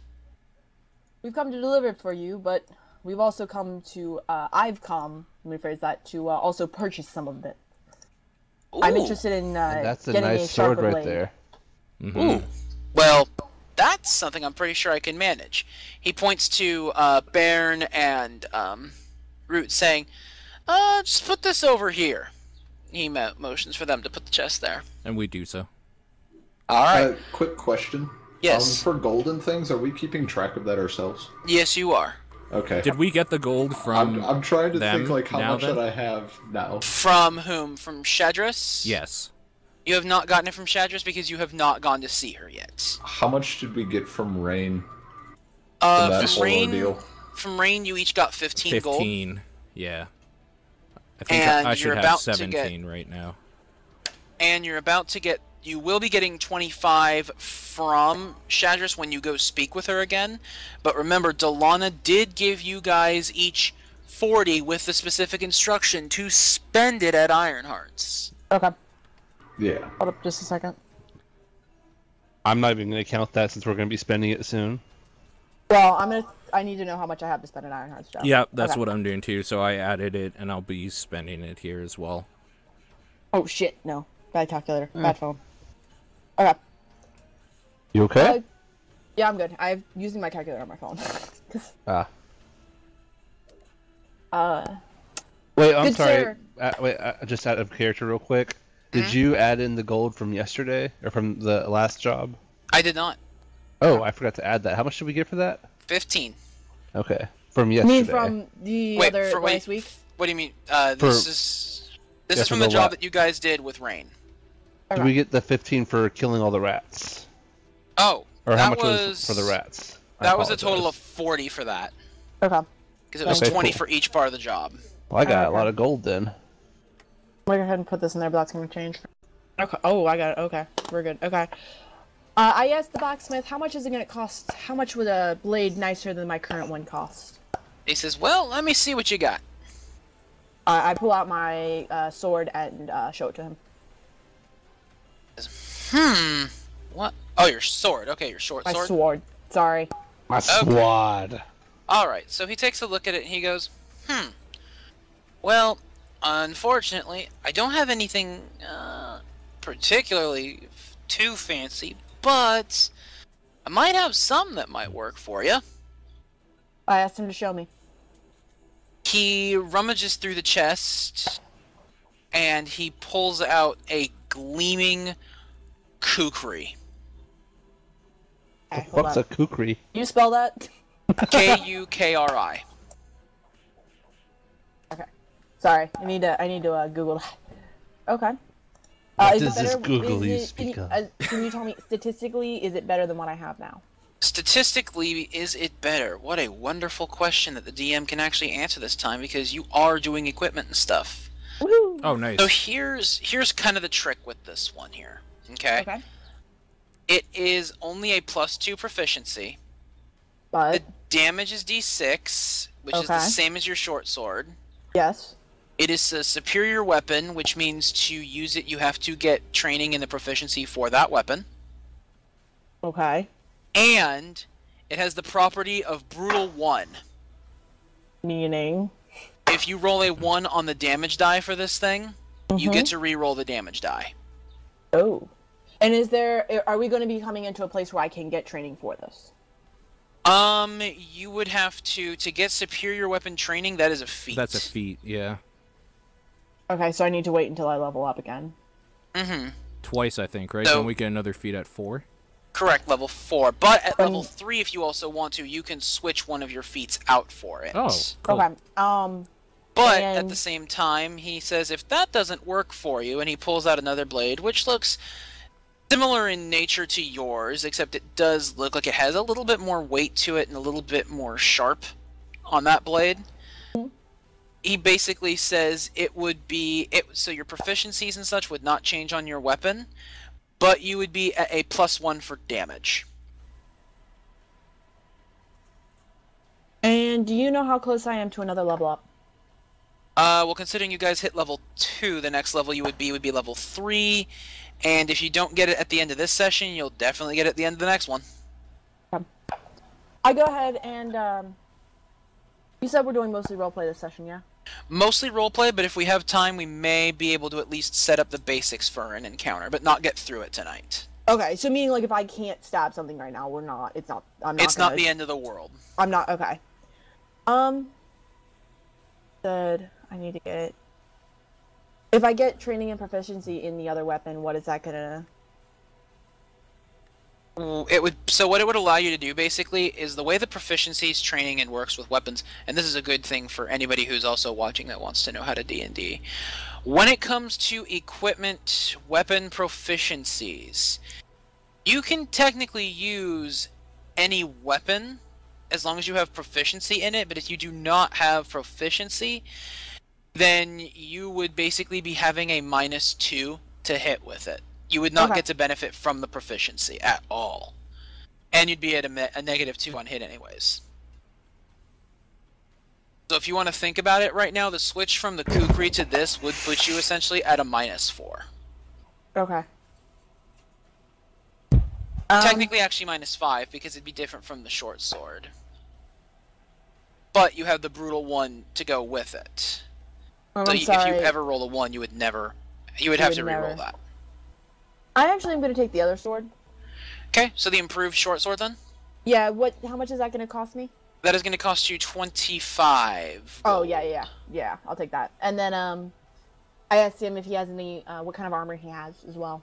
We've come to deliver it for you, but we've also come to, I've come, let me phrase that, to also purchase some of it. I'm Ooh. interested in And that's a getting nice a sword sharper right blade. there. Ooh. Well, that's something I'm pretty sure I can manage. He points to Bairn and Root, saying, just put this over here." He motions for them to put the chest there. And we do so. Alright. Quick question. Yes. For golden things, are we keeping track of that ourselves? Yes, you are. Okay. Did we get the gold from I'm trying to them think like how now, much then? that I have now. From whom? From Shadris? Yes. You have not gotten it from Shadris because you have not gone to see her yet. How much did we get from Rain? From that From whole Rain, ordeal? you each got 15 gold. 15. Yeah. I think And I should you're have about to 17 right now. And you're about to get... You will be getting 25 from Shadris when you go speak with her again. But remember, Delana did give you guys each 40 with the specific instruction to spend it at Ironheart's. Okay, Yeah. hold up just a second. I'm not even going to count that since we're going to be spending it soon. Well, I need to know how much I have to spend in Ironheart's job. Yeah, that's Okay. what I'm doing too. So I added it, and I'll be spending it here as well. Oh shit, no. Bad calculator. Bad phone. Okay. You okay? Yeah, I'm good. I'm using my calculator on my phone. Wait, I'm Good sorry. sir. Just out of character real quick. Did Mm-hmm. you add in the gold from yesterday? Or from the last job? I did not. Oh, I forgot to add that. How much did we get for that? 15. Okay. From You yesterday. mean from the other last week? What do you mean? This For- is Yeah, from for the the job la- that you guys did with Rain. Did we get the 15 for killing all the rats? Oh, Or how that much was for the rats? I That was a total of apologize. 40 for that. Okay. Because it was Okay, 20 cool. for each part of the job. Well, I got a Okay. lot of gold then. I'm gonna go ahead and put this in there, but that's gonna change. Okay. Oh, I got it. Okay. We're good. Okay. I asked the blacksmith, how much is it gonna cost? How much would a blade nicer than my current one cost? He says, well, let me see what you got. I pull out my sword and show it to him. What? Oh, your sword. Okay, your short My sword. sword. Sorry. My sword. Alright, so he takes a look at it and he goes, well, unfortunately, I don't have anything particularly too fancy, but I might have some that might work for you. I asked him to show me. He rummages through the chest and he pulls out a gleaming kukri. Okay, hold What's on. a kukri? You spell that? K-U-K-R-I. Okay. Sorry. I need to Google that. Okay. What is it does this better- Google you is it- speak can of? Can you tell me statistically, is it better than what I have now? Statistically, is it better? What a wonderful question that the DM can actually answer this time, because you are doing equipment and stuff. Woohoo! Oh, nice. So here's kind of the trick with this one here. Okay? Okay. It is only a +2 proficiency. But The damage is D6, which is the Okay. same as your short sword. yes. It is a superior weapon, which means to use it you have to get training in the proficiency for that weapon. Okay. And it has the property of Brutal 1. Meaning. If you roll a 1 on the damage die for this thing, you get to re-roll the damage die. Oh. And are we going to be coming into a place where I can get training for this? You would have to get superior weapon training, that is a feat. That's a feat, yeah. Okay, so I need to wait until I level up again. Mm-hmm. Twice, I think, right? So- Don't we get another feat at 4? Correct, level 4. But at level 3, if you also want to, you can switch one of your feats out for it. Oh, cool. Okay. But at and- the same time, he says if that doesn't work for you, and he pulls out another blade, which looks similar in nature to yours, except it does look like it has a little bit more weight to it and a little bit more sharp on that blade. he basically says it would be so your proficiencies and such would not change on your weapon, but you would be at a +1 for damage. And do you know how close I am to another level up? Well, considering you guys hit level 2, the next level you would be level 3, and if you don't get it at the end of this session, you'll definitely get it at the end of the next one. I go ahead and you said we're doing mostly roleplay this session, yeah? Mostly roleplay, but if we have time, we may be able to at least set up the basics for an encounter, but not get through it tonight. Okay, so meaning like if I can't stab something right now, we're not. It's not. I'm not. It's not the end of the world. I'm not. Okay. Good. I need to get. If I get training and proficiency in the other weapon, what is that gonna? So what it would allow you to do basically is the way the proficiencies training and works with weapons, and this is a good thing for anybody who's also watching that wants to know how to D&D. When it comes to equipment, weapon proficiencies, you can technically use any weapon as long as you have proficiency in it, but if you do not have proficiency, then you would basically be having a -2 to hit with it. You would not get to benefit from the proficiency at all. And you'd be at a -2 on hit anyways. So if you want to think about it right now, the switch from the Kukri to this would put you essentially at a -4. Okay. Technically actually -5 because it'd be different from the short sword. But you have the brutal one to go with it. So I'm if sorry. you ever roll a 1, you would have to re-roll that. I actually am going to take the other sword. Okay, so the improved short sword then? Yeah, how much is that going to cost me? That is going to cost you 25 Oh, gold. yeah, I'll take that. And then, I asked him if he has any, what kind of armor he has as well.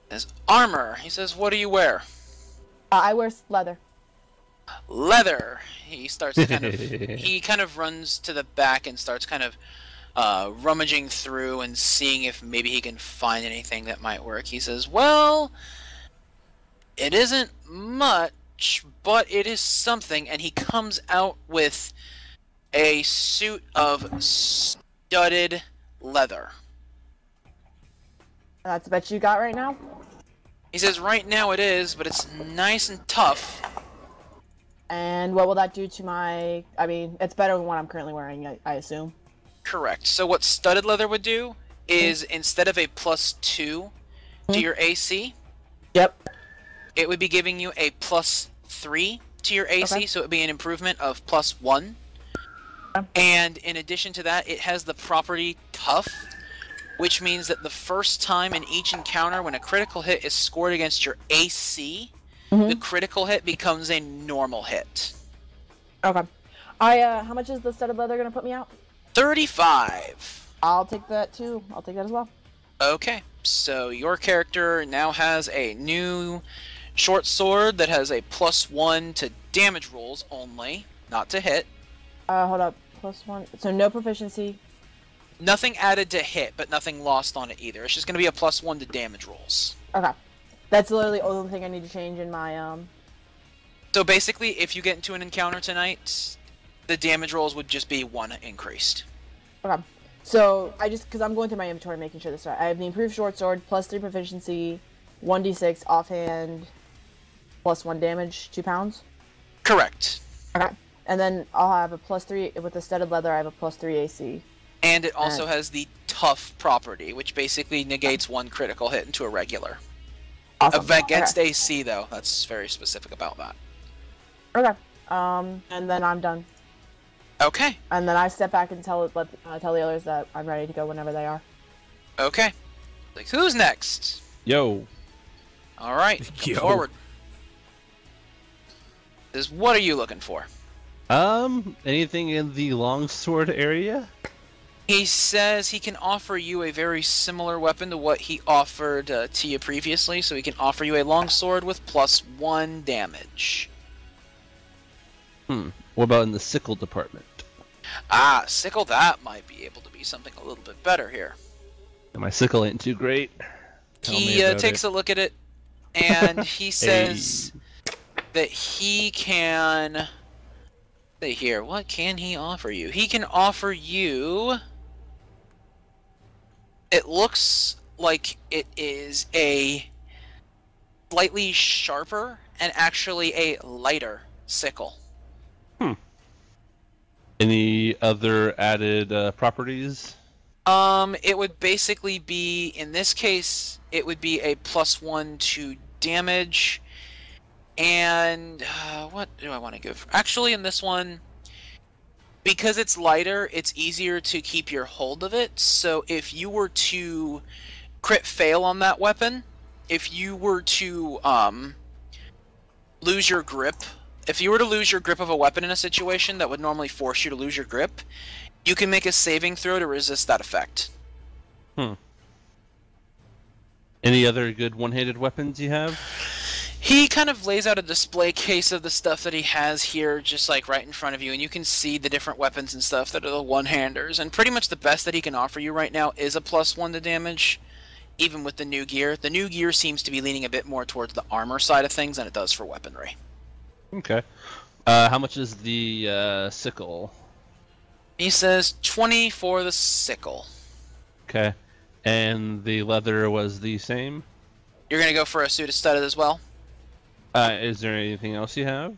His armor. He says, what do you wear? I wear leather. Leather. He starts he kind of runs to the back and starts kind of rummaging through and seeing if maybe he can find anything that might work. He says, well, it isn't much, but it is something. And he comes out with a suit of studded leather. That's the best you got right now? He says, right now it is, but it's nice and tough. And what will that do to my... I mean, it's better than what I'm currently wearing, I assume. Correct. So what studded leather would do is instead of a +2 to your AC, Yep. it would be giving you a +3 to your AC, Okay. so it would be an improvement of +1. And in addition to that, it has the property tough, which means that the first time in each encounter when a critical hit is scored against your AC, the critical hit becomes a normal hit. Okay. How much is the studded leather going to put me out? 35. I'll take that too. I'll take that as well. Okay, so your character now has a new short sword that has a +1 to damage rolls only, not to hit. Hold up. +1. So no proficiency. Nothing added to hit, but nothing lost on it either. It's just going to be a +1 to damage rolls. Okay. That's literally the only thing I need to change in my, So basically, if you get into an encounter tonight, the damage rolls would just be 1 increased. Okay. So, because I'm going through my inventory making sure this right. I have the improved short sword, +3 proficiency, 1d6 offhand, +1 damage, 2 pounds. Correct. Okay. And then I'll have a +3, with the studded leather, I have a +3 AC. And it also has the tough property, which basically negates 1 critical hit into a regular. Awesome. Against Okay. AC, though. That's very specific about that. Okay. And then I'm done. Okay. And then I step back and tell the others that I'm ready to go whenever they are. Okay. Like, who's next? Yo. All right. Come Yo. forward. What are you looking for? Anything in the longsword area? He says he can offer you a very similar weapon to what he offered to you previously, so he can offer you a longsword with +1 damage. What about in the sickle department? Ah, sickle, that might be able to be something a little bit better here. My sickle ain't too great. He takes a look at it, and he says that he can See here, what can he offer you? He can offer you... It looks like it is a slightly sharper and actually a lighter sickle. Any other added properties? It would basically be, in this case, it would be a +1 to damage. And what do I want to go for? Actually, in this one, because it's lighter, it's easier to keep your hold of it. So if you were to crit fail on that weapon, if you were to lose your grip, if you were to lose your grip of a weapon in a situation that would normally force you to lose your grip, you can make a saving throw to resist that effect. Any other good one-handed weapons you have? He kind of lays out a display case of the stuff that he has here, just like right in front of you, and you can see the different weapons and stuff that are the one-handers. And pretty much the best that he can offer you right now is a +1 to damage, even with the new gear. The new gear seems to be leaning a bit more towards the armor side of things than it does for weaponry. Okay. How much is the sickle? He says 20 for the sickle. Okay. And the leather was the same? You're going to go for a suit of studded as well? Is there anything else you have?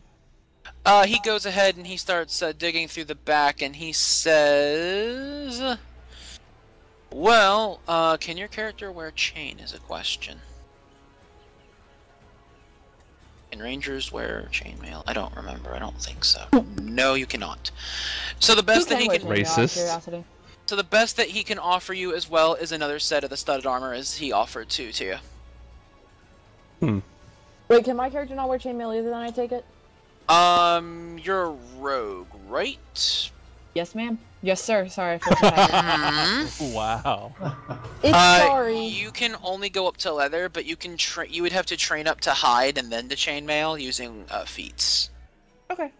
He goes ahead and he starts digging through the back, and he says... Well, can your character wear chain is a question. Can Rangers wear chainmail? I don't remember. I don't think so. No, you cannot. So the best that he can... Racist. So the best that he can offer you as well is another set of the studded armor as he offered to you. Wait, can my character not wear chainmail either, then I take it? You're a rogue, right? Yes, ma'am. Yes, sir. Sorry, I forgot. Wow. It's sorry. You can only go up to leather, but you can you would have to train up to hide and then to chainmail using feats. Okay.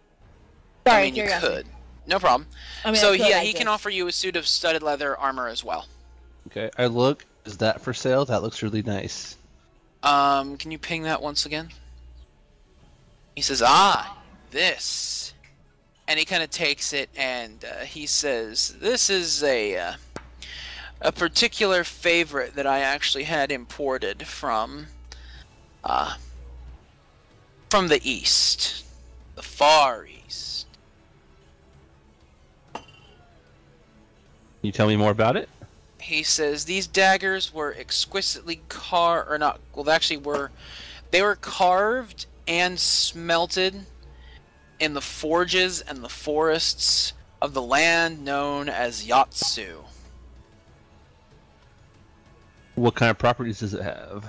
Sorry, I mean, you could. No problem. I mean, So I could, yeah, I he just- can offer you a suit of studded leather armor as well. Okay, I look. Is that for sale? That looks really nice. Can you ping that once again? He says, this. And he kind of takes it and he says, this is a particular favorite that I actually had imported from the east. The far east. Can you tell me more about it? He says these daggers were exquisitely carved, or not, well, they were carved and smelted in the forges and the forests of the land known as Yatsu. What kind of properties does it have?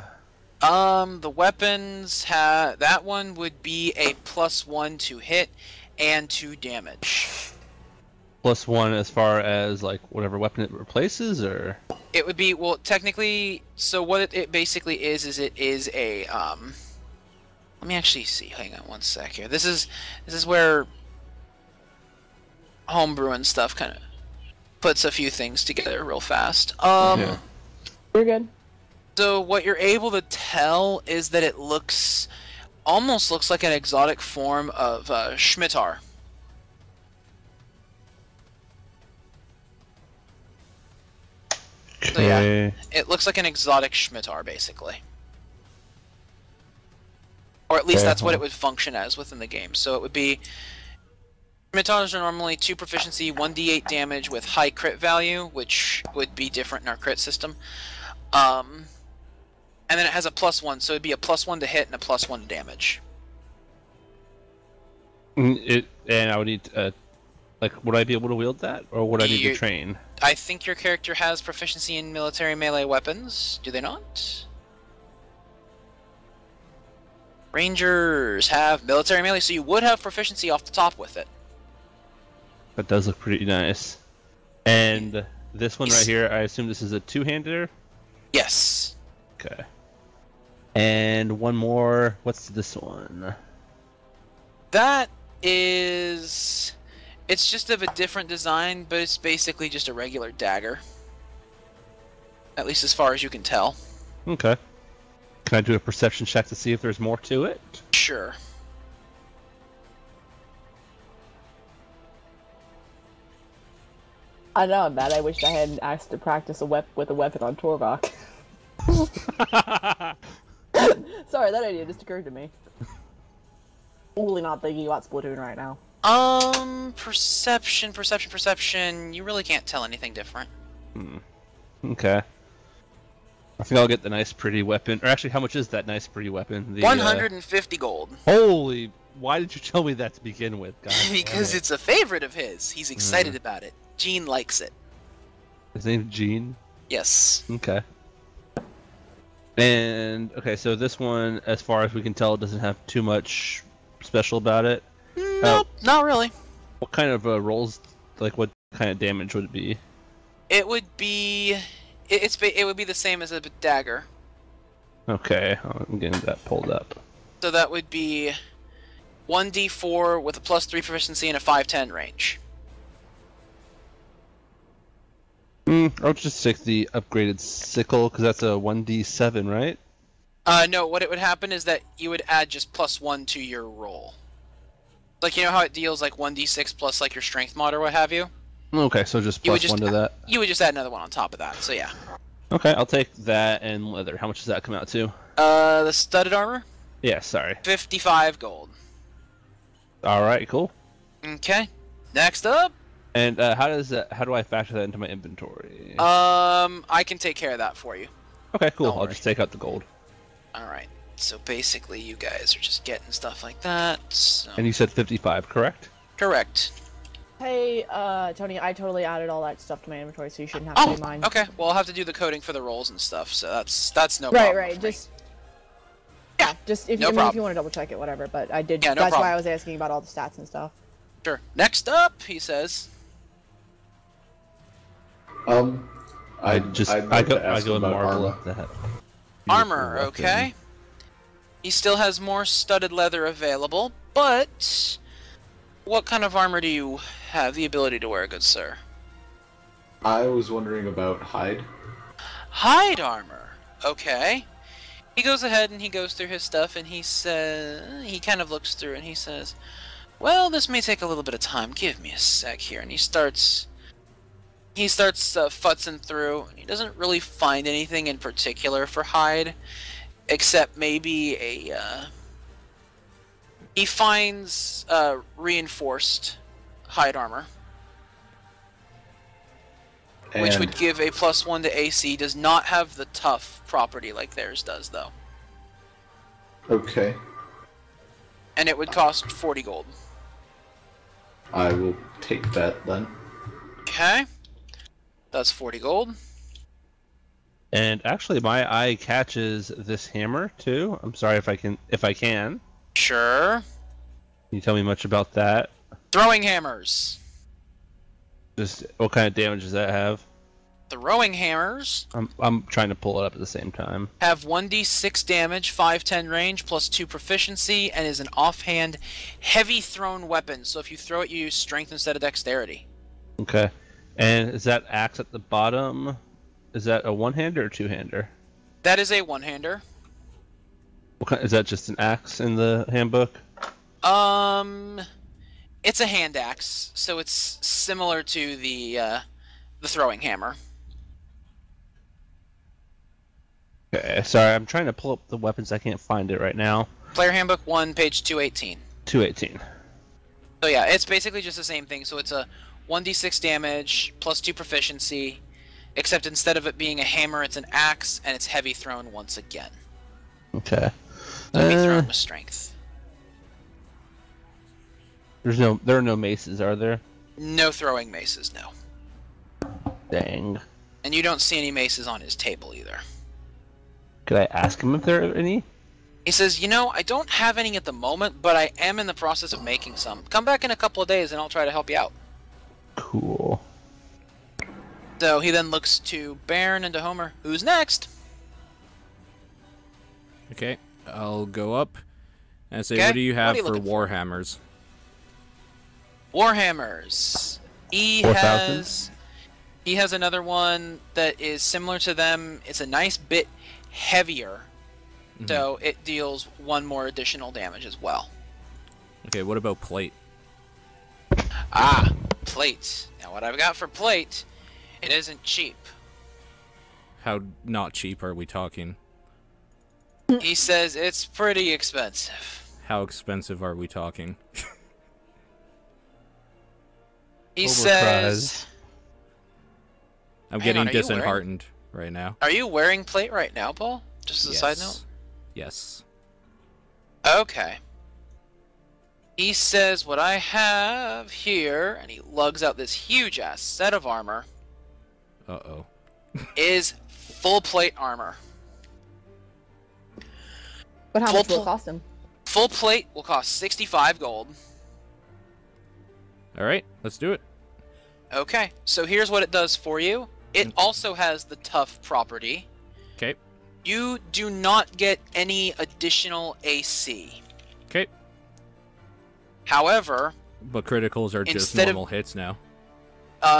The weapons have, that one would be a +1 to hit and 2 damage. +1 as far as like whatever weapon it replaces, or? It would be, well, technically, so what it basically is it is a, let me actually see, hang on one sec here. This is where homebrew and stuff kind of puts a few things together real fast. Yeah. You're good. So what you're able to tell is that it almost looks like an exotic form of Schmittar. So yeah, it looks like an exotic Schmittar, basically. Or at least Okay, that's what it would function as within the game. So it would be... Schmittars are normally 2 proficiency, 1d8 damage with high crit value, which would be different in our crit system. And then it has a +1, so it'd be a +1 to hit and a +1 to damage. And I would need, like, would I be able to wield that, or would I need to train? I think your character has proficiency in military melee weapons. Do they not? Rangers have military melee, so you would have proficiency off the top with it. That does look pretty nice. And this one right here, I assume this is a two-hander? Yes. Okay. And one more. What's this one? That is... It's just of a different design, but it's basically just a regular dagger. At least as far as you can tell. Okay. Can I do a perception check to see if there's more to it? Sure. I know I'm bad. I wish I hadn't asked to practice with a weapon on Torvok. Sorry, that idea just occurred to me. Totally not thinking about Splatoon right now. Perception. You really can't tell anything different. Okay. I think I'll get the nice, pretty weapon. Or actually, how much is that nice, pretty weapon? The, 150 gold. Holy! Why did you tell me that to begin with, guys? Because it's a favorite of his. He's excited about it. Gene likes it. His name's Gene? Yes. Okay. And, okay, so this one, as far as we can tell, doesn't have too much special about it. Nope, not really. What kind of rolls, like, what kind of damage would it be? It would be... It would be the same as a dagger. Okay, I'm getting that pulled up. So that would be 1d4 with a +3 proficiency and a 5/10 range. I'll just take the upgraded sickle, because that's a 1d7, right? No, what it would happen is that you would add just +1 to your roll. Like, you know how it deals like 1d6 plus like your strength mod or what have you? Okay, so just plus one to that. You would just add another one on top of that, so yeah. Okay, I'll take that and leather. How much does that come out to? The studded armor? Yeah, sorry. 55 gold. Alright, cool. Okay. Next up. And how do I factor that into my inventory? I can take care of that for you. Okay, cool. Don't I'll worry. just take out the gold. Alright. So basically you guys are just getting stuff like that. So... And you said 55, correct? Correct. Hey, Tony, I totally added all that stuff to my inventory, so you shouldn't have to do mine. Okay. Well, I'll have to do the coding for the rolls and stuff, so that's no problem. Right, for me. Just if No you, if problem. you want to double check it, whatever. But I did. Yeah, no that's problem. why I was asking about all the stats and stuff. Sure. Next up, he says. I go and marvel at that. Armor, Beautiful okay. weapon. He still has more studded leather available, but what kind of armor do you have the ability to wear, good sir? I was wondering about hide. Hide armor, okay. He goes ahead and he goes through his stuff and he says, he kind of looks through and he says, well, this may take a little bit of time. Give me a sec here. And he starts futzing through. He doesn't really find anything in particular for hide, except maybe he finds reinforced hide armor, which would give a +1 to AC. Does not have the tough property like theirs does, though. Okay. And it would cost 40 gold. I will take that then. Okay. That's 40 gold. And actually, my eye catches this hammer too. I'm sorry if I can. Sure. Can you tell me much about that? Throwing hammers. Just what kind of damage does that have? Throwing hammers I'm trying to pull it up at the same time. have 1d6 damage, 5/10 range, +2 proficiency, and is an offhand heavy thrown weapon. So if you throw it, you use strength instead of dexterity. Okay. And is that axe at the bottom? Is that a one-hander or two-hander? That is a one-hander. Is that just an axe in the handbook? It's a hand axe, so it's similar to the throwing hammer. Okay, sorry, I'm trying to pull up the weapons. I can't find it right now. Player Handbook 1, page 218. 218. So yeah, it's basically just the same thing. So it's a 1d6 damage, +2 proficiency, except instead of it being a hammer, it's an axe, and it's heavy thrown once again. Okay. Heavy thrown with strength. There are no maces, are there? No throwing maces, no. Dang. And you don't see any maces on his table either. Could I ask him if there are any? He says, you know, I don't have any at the moment, but I am in the process of making some. Come back in a couple of days and I'll try to help you out. Cool. So he then looks to Baron and to Homer. Who's next? Okay, I'll go up and say, Okay, what do you have what are you for looking for? Warhammers? Warhammers. He 4,000? has another one that is similar to them. It's a nice bit heavier, so it deals 1 more additional damage as well. Okay, what about plate? Ah, plate. Now, what I've got for plate, it isn't cheap. How not cheap are we talking? He says it's pretty expensive. How expensive are we talking? He Homer says... cries. I'm Hang getting on, are you wearing- disheartened right now. Are you wearing plate right now, Paul? Just as a side note? Yes. Okay. He says what I have here, and he lugs out this huge-ass set of armor, Uh-oh. is full plate armor. But how Full much will pl- it cost him? Full plate will cost 65 gold. Alright, let's do it. Okay, so here's what it does for you. It also has the tough property. Okay. You do not get any additional AC. Okay. However, But criticals are just Instead of- normal hits now.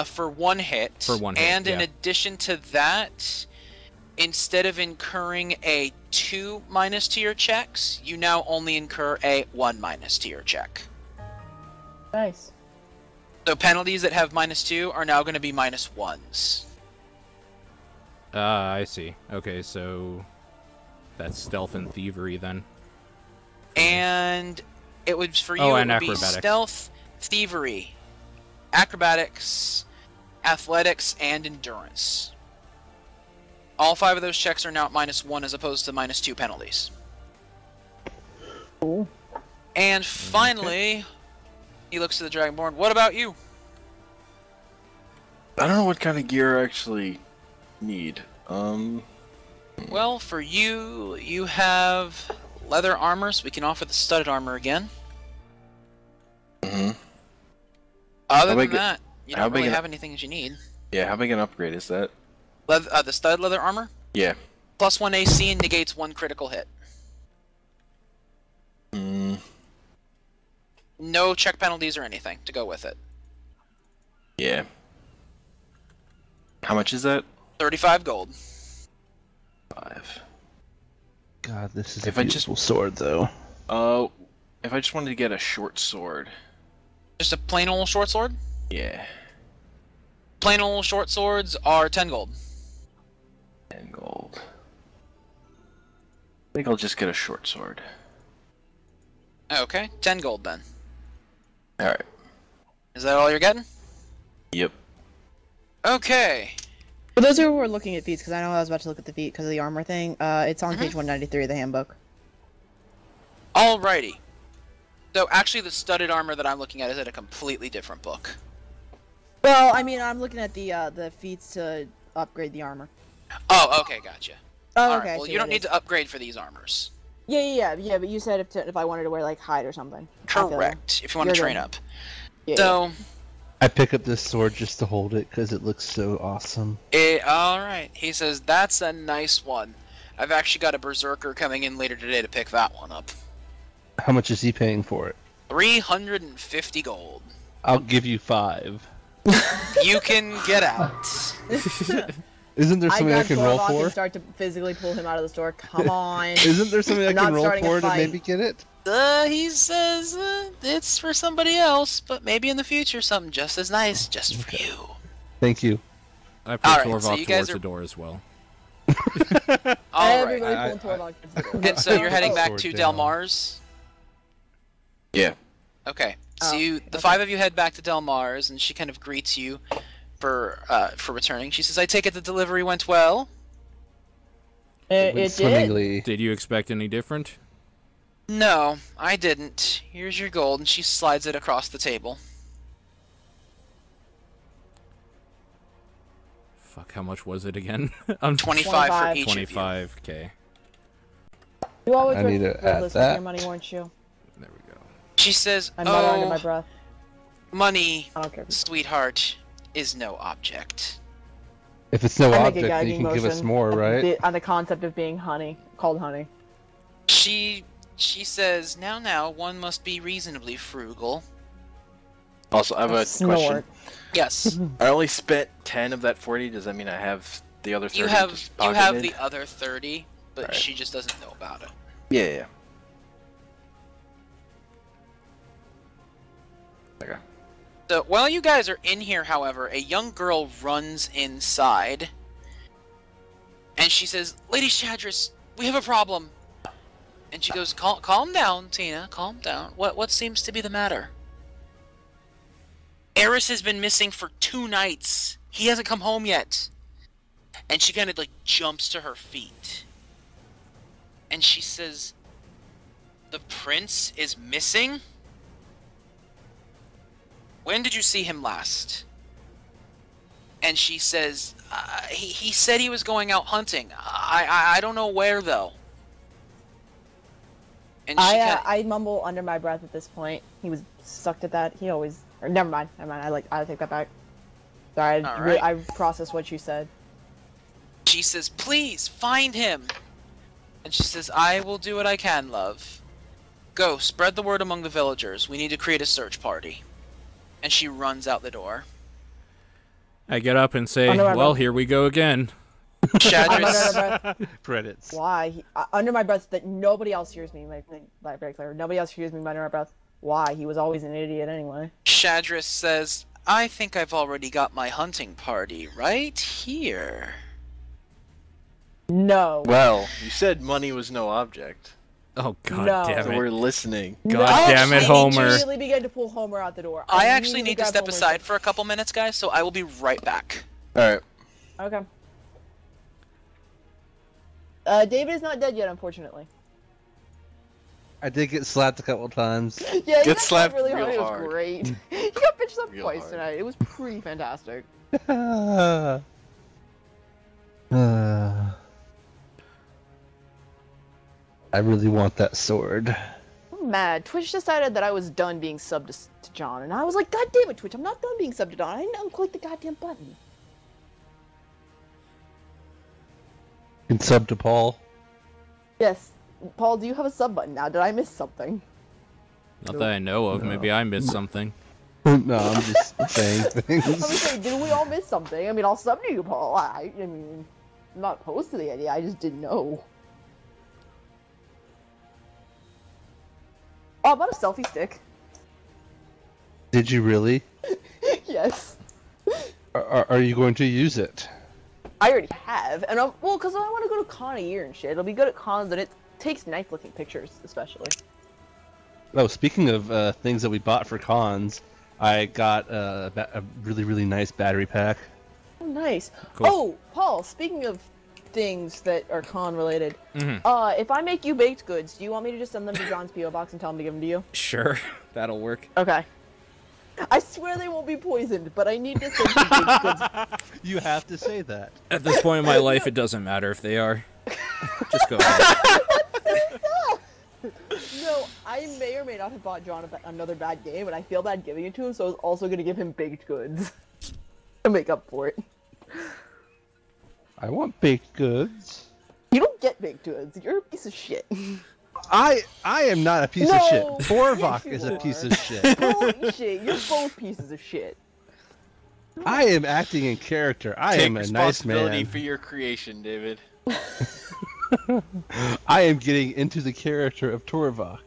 for one hit. For one hit, And in yeah. addition to that, instead of incurring a 2 minus to your checks, you now only incur a 1 minus to your check. Nice. So penalties that have -2 are now going to be -1s. I see. Okay, so that's stealth and thievery then. And it would for you Oh, it and would be acrobatics. stealth, thievery, acrobatics, athletics, and endurance. All 5 of those checks are now at -1 as opposed to -2 penalties. Cool. And finally, he looks to the Dragonborn. What about you? I don't know what kind of gear I actually need. Well, for you, you have leather armor, so we can offer the studded armor again. Mhm. Other How than big- that, you how don't really big- have anything that you need. Yeah, how big an upgrade is that? The studded leather armor, Yeah. +1 AC and negates 1 critical hit. Mm, No check penalties or anything to go with it. yeah. How much is that? 35 gold. 5. God, this is If a I just- beautiful sword, though. Oh, if I just wanted to get a short sword. Just a plain old short sword? Yeah. Plain old short swords are 10 gold. 10 gold. I think I'll just get a short sword. Okay, 10 gold then. Alright. Is that all you're getting? Yep. Okay. For those who are looking at feats, because I know I was about to look at the feat because of the armor thing, it's on Mhm. page 193 of the handbook. Alrighty. So actually the studded armor that I'm looking at is at a completely different book. Well, I mean, I'm looking at the feats to upgrade the armor. Oh, okay, gotcha. Oh, Alright, okay. I well see you what don't it need is. to upgrade for these armors. Yeah. But you said if I wanted to wear like hide or something. I feel you. Correct, if you want to You're train good. up. Yeah. So, I pick up this sword just to hold it because it looks so awesome. alright. He says, that's a nice one. I've actually got a berserker coming in later today to pick that one up. How much is he paying for it? 350 gold. I'll give you 5. You can get out. Isn't there something I can roll Torvok for? and start to physically pull him out of the store. Come on. Isn't there something I I'm can not roll starting a for to fight. maybe get it? He says it's for somebody else, but maybe in the future something just as nice, just for Okay. you. Thank you. I put Alright, Torvok so you guys towards are- the door as well. Alright. Everybody pulling Torvok towards the door. And so you're heading back Sword to down. Del Mars? Yeah. Okay. So Oh, the 5 of you head back to Del Mars, and she kind of greets you for returning. She says, I take it the delivery went well? It Went did. swimmingly. Did you expect any different? No, I didn't. Here's your gold, and she slides it across the table. Fuck, how much was it again? I'm 25 for 25. each 25. Okay, You always I were need to add frivolous with that. your money, weren't you? there we go. She says, I mutter under my oh, breath. money, I don't care. sweetheart, is no object. If it's no I make a object, then gagging you can give us motion more, at right? on the concept of being honey, called honey. She says, now, one must be reasonably frugal. Also, I have a question. Snort. Yes, I only spent 10 of that 40. Does that mean I have the other 30? you have just you have pocketed? the other 30, but Right. she just doesn't know about it. Yeah. Okay. So while you guys are in here, however, a young girl runs inside, and she says, "Lady Shadris, we have a problem." And she goes, "Calm down, Tina. Calm down. What seems to be the matter?" Eris has been missing for 2 nights. He hasn't come home yet. And she kind of like jumps to her feet. And she says, "The prince is missing? When did you see him last?" And she says, he said he was going out hunting. I don't know where though." And she I mumble under my breath at this point. He was sucked at that. He always. Or never mind. I'll take that back. Sorry, Alright. I processed what you said. She says, "Please, find him." And she says, "I will do what I can, love. Go, spread the word among the villagers. We need to create a search party." And she runs out the door. I get up and say, Under my well, breath. here we go again. Under Shadris, my breath. Credits. Why? Under my breath, that nobody else hears me. Make that very clear. Nobody else hears me under my breath. Why? He was always an idiot anyway. Shadris says, "I think I've already got my hunting party right here." No. Well, you said money was no object, Oh, god No. damn so it. we're listening. God No. damn it, I need Homer. to immediately begin to pull Homer out the door. I actually need to grab step Homer's- aside for a couple minutes, guys, so I will be right back. Alright. Okay. David is not dead yet, unfortunately. I did get slapped a couple times. Yeah, he Get got slapped really real hard. It hard. was great. He got bitched up Real twice hard. tonight. It was pretty fantastic. I really want that sword. I'm mad. Twitch decided that I was done being subbed to John, and I was like, God damn it, Twitch, I'm not done being subbed to John. I didn't unclick the goddamn button. You can sub to Paul. Yes. Paul, do you have a sub button now? Did I miss something? Not that I know of. Maybe I missed something. No, I'm just saying I was things. saying, did we all miss something? I mean, I'll sub to you, Paul. I mean, I'm not opposed to the idea. I just didn't know. Oh, I bought a selfie stick. Did you really? Yes. Are you going to use it? I already have, and well, because I want to go to con a year and shit. It'll be good at cons, and it takes nice-looking pictures, especially. Oh, speaking of things that we bought for cons, I got a really, really nice battery pack. Oh, nice. Cool. Oh, Paul, speaking of things that are con-related, Mhm. if I make you baked goods, do you want me to just send them to John's P.O. box and tell him to give them to you? Sure, that'll work. Okay. I swear they won't be poisoned, but I need to send you baked goods. You have to say that. At this point in my life, it doesn't matter if they are. Just go ahead. No, I may or may not have bought John another bad game, and I feel bad giving it to him, so I was also going to give him baked goods to make up for it. I want baked goods. You don't get baked goods. You're a piece of shit. I am not a piece of No, shit. yes, Torvok you is a are. piece of shit. Holy shit, you're both pieces of shit. I am acting in character. I Take am a nice responsibility man. for your creation, David. I am getting into the character of Torvok.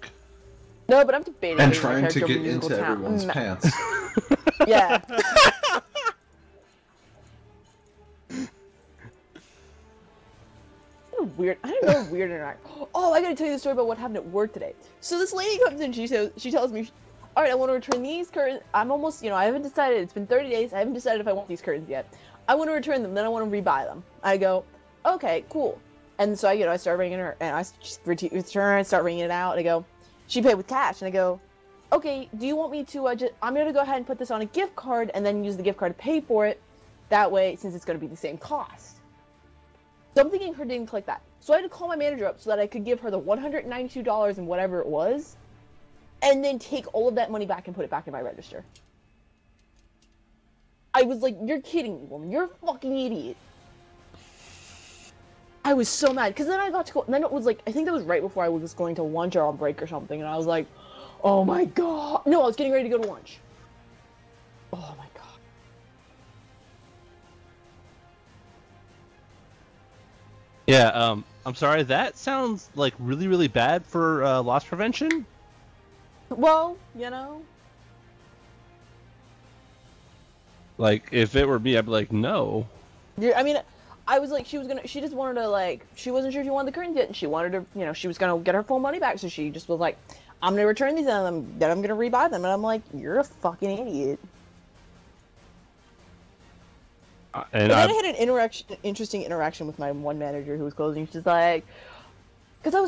No, but I'm debating And making my trying to character get musical into talent. everyone's pants. Yeah. Weird. I don't know. Weird interact. Oh, I gotta tell you the story about what happened at work today. So this lady comes in. She tells me, "All right, I want to return these curtains. I'm almost, I haven't decided. It's been 30 days. I haven't decided if I want these curtains yet. I want to return them. Then I want to rebuy them." I go, "Okay, cool." And so I start ringing her, and I return, start ringing it out. And I go, "She paid with cash." And I go, "Okay, do you want me to I'm gonna go ahead and put this on a gift card, and then use the gift card to pay for it. That way, since it's gonna be the same cost." So I'm thinking her didn't click that. So I had to call my manager up so that I could give her the $192 and whatever it was, and then take all of that money back and put it back in my register. I was like, "You're kidding me, woman. You're a fucking idiot." I was so mad, because then I got to go, and then it was like, I think that was right before I was going to lunch or on break or something, and I was like, oh my god. No, I was getting ready to go to lunch. Oh my god. Yeah, I'm sorry, that sounds like really, really bad for loss prevention. Well, Like, if it were me, I'd be like, no. Yeah, I mean, I was like, she just wanted to, like, she wasn't sure if she wanted the curtains yet, and she wanted to, you know, she was gonna get her full money back, so she just was like, I'm gonna return these, and then I'm gonna rebuy them, and I'm like, you're a fucking idiot. And then I had an interesting interaction with my one manager who was closing. She's like, because I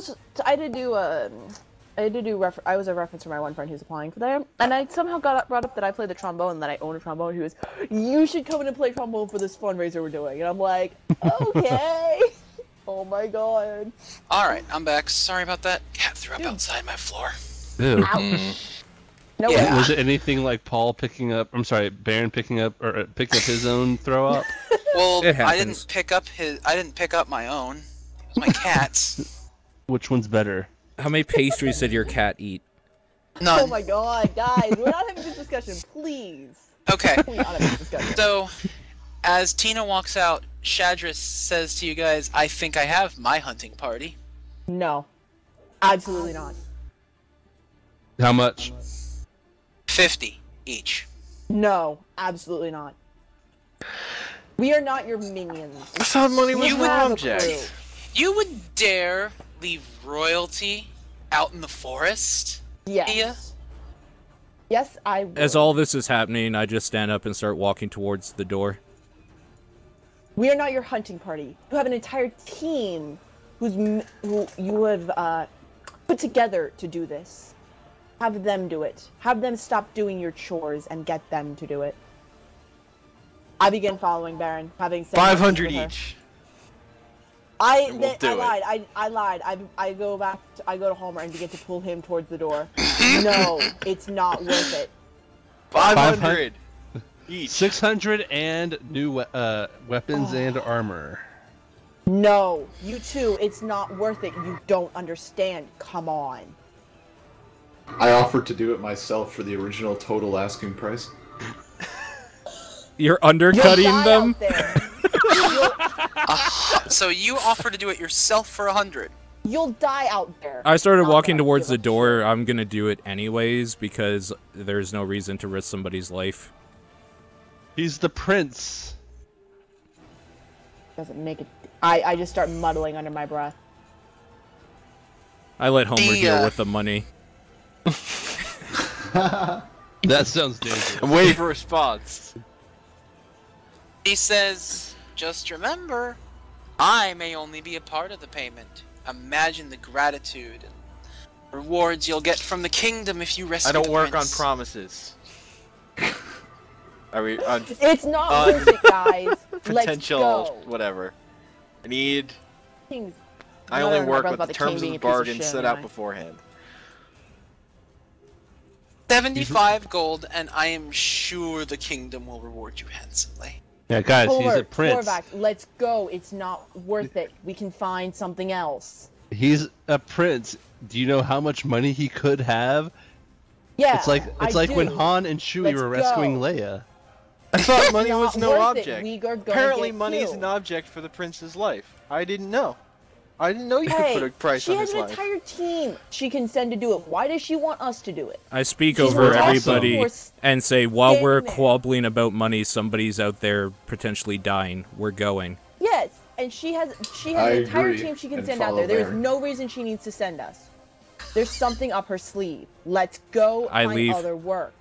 was a reference for my one friend who's applying for there, and I somehow brought up that I play the trombone and that I own a trombone. He was, you should come in and play trombone for this fundraiser we're doing, and I'm like, okay. Oh my god. All right, I'm back. Sorry about that. Cat threw up outside my floor. Ew. Ouch. No, Yeah. Was it anything like Paul picking up? I'm sorry, Baron picking up his own throw up? Well, It I happens. didn't pick up my own. It was my cat's. Which one's better? How many pastries did your cat eat? None. Oh my god, guys, we're not having this discussion, please. Okay. We're not having this discussion. So, as Tina walks out, Shadris says to you guys, I think I have my hunting party. No. Absolutely not. How much? 50 each. No, absolutely not. We are not your minions. I thought money was You an would have a object. clue. You would dare leave royalty out in the forest? Yes. Tia? Yes, I would. As all this is happening, I just stand up and start walking towards the door. We are not your hunting party. You have an entire team who you have put together to do this. Have them do it. Have them stop doing your chores and get them to do it. I begin following Baron, having said 500 with her. each. I We'll do it. lied. I lied. I go back. I go to Homer and begin to pull him towards the door. No, it's not worth it. 500 each. 600 and new weapons and armor. No, you too. It's not worth it. You don't understand. Come on. I offered to do it myself for the original total asking price. You're You'll undercutting die them? out there. So you offer to do it yourself for 100. You'll die out there. I started Not walking gonna towards give the a door. shit. I'm gonna do it anyways because there's no reason to risk somebody's life. He's the prince. Doesn't make it. I just start muddling under my breath. I let Homer The, deal with the money. That sounds dangerous. I'm waiting for a response. He says, just remember, I may only be a part of the payment. Imagine the gratitude and rewards you'll get from the kingdom if you rescue I don't the work on prince. promises. Are we on It's not worth it, guys. potential Let's go. whatever? I need. Kings. I No, only no, no, work my with brother the about the king terms of being the a piece of bargain shit, set anyway. out beforehand. 75 gold, and I am sure the kingdom will reward you handsomely. Yeah, guys, he's Homer, a prince. Torvak, let's go. It's not worth it. We can find something else. He's a prince. Do you know how much money he could have? Yeah. It's like I when do. Han and Chewie Let's were rescuing go. Leia. I thought It's money was not no worth it. object. We are gonna Apparently, get money is killed. an object for the prince's life. I didn't know. I didn't know you Hey, could put a price she on has his an life. entire team she can send to do it. Why does she want us to do it? I speak She's over awesome. everybody We're and say, while we're standing there. quabbling about money, somebody's out there potentially dying. We're going. Yes, and she has I an entire agree, team she can and send out follow there. There's Baron. no reason she needs to send us. There's something up her sleeve. Let's go I find leave. other work.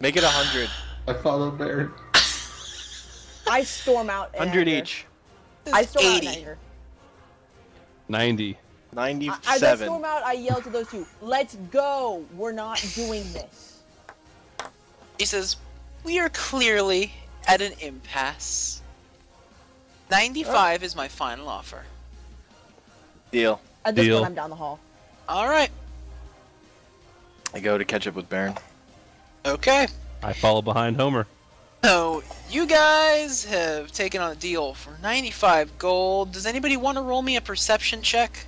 Make it 100. I follow Baron. I storm out. in 100 anger. each. I storm out in 80. anger. 90. 97. I storm out. I yell to those two. Let's go. We're not doing this. He says, we are clearly at an impasse. 95 is my final offer. Deal. At this Deal. point, I'm down the hall. Alright, I go to catch up with Baron. okay. I follow behind Homer. So, you guys have taken on a deal for 95 gold. Does anybody want to roll me a perception check?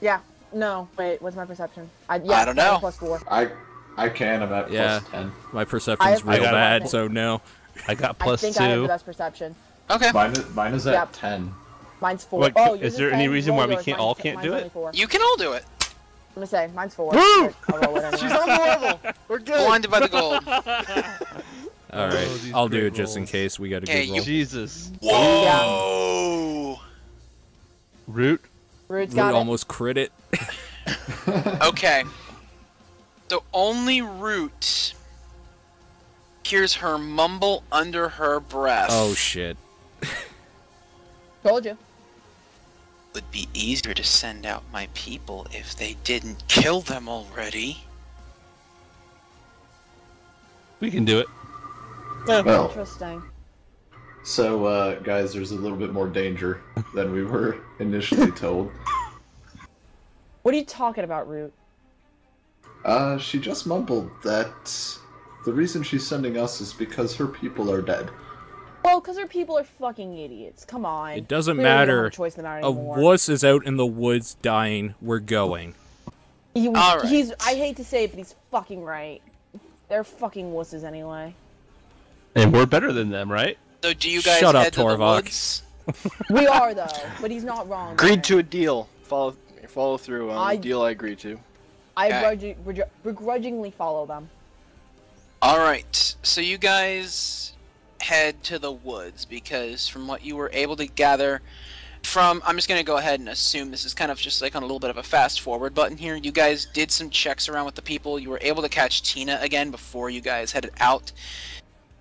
Yeah. No. Wait. What's my perception? I don't know. +4. I can. I'm at Yeah. plus 10. My perception's I real got bad, it. so no. I got I plus think I have the 2. best perception. Okay. Mine is at Yep. 10. Mine's 4. What, oh, is yours there any 10? reason Roll why we yours. can't Mine's all 10. can't Mine's do only it? 4. You can all do it. I'm gonna say mine's 4. Woo! I'll roll it anyway. She's on the level. We're good. Blinded by the gold. All right, these I'll do great it just in rolls. case we got a Okay, good roll. Jesus. Whoa! Root. Root's Root got it. almost crit it. Okay. So only Root hears her mumble under her breath. Oh shit. Told you. Would be easier to send out my people if they didn't kill them already. We can do it. Well, Interesting. so guys, there's a little bit more danger than we were initially told. What are you talking about, Root? She just mumbled that the reason she's sending us is because her people are dead. Well, because her people are fucking idiots. Come on. It doesn't Clearly they don't have matter. a choice in the matter A anymore. wuss is out in the woods dying. We're going. All right. He's. I hate to say it, but he's fucking right. They're fucking wusses anyway. And we're better than them, right? So do you guys Shut up, head to the Torvok. woods? We are though, but he's not wrong. Agreed there. to a deal. Follow through on I- the deal I agreed to. I Okay. begrudgingly follow them. Alright, so you guys head to the woods because from what you were able to gather from, I'm just going to go ahead and assume this is kind of just like on a little bit of a fast forward button here. You guys did some checks around with the people. You were able to catch Tina again before you guys headed out.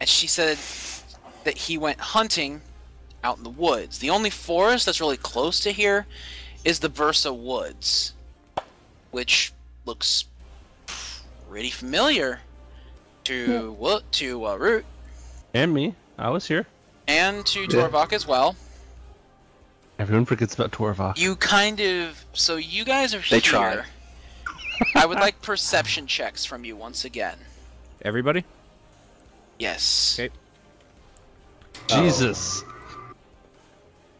And she said that he went hunting out in the woods. The only forest that's really close to here is the Versa Woods, which looks pretty familiar to Root And me. I was here. and to Yeah. Torvok as well. Everyone forgets about Torvok. You kind of so you guys are They here. try. I would like perception checks from you once again. Everybody? Yes. Okay. Jesus.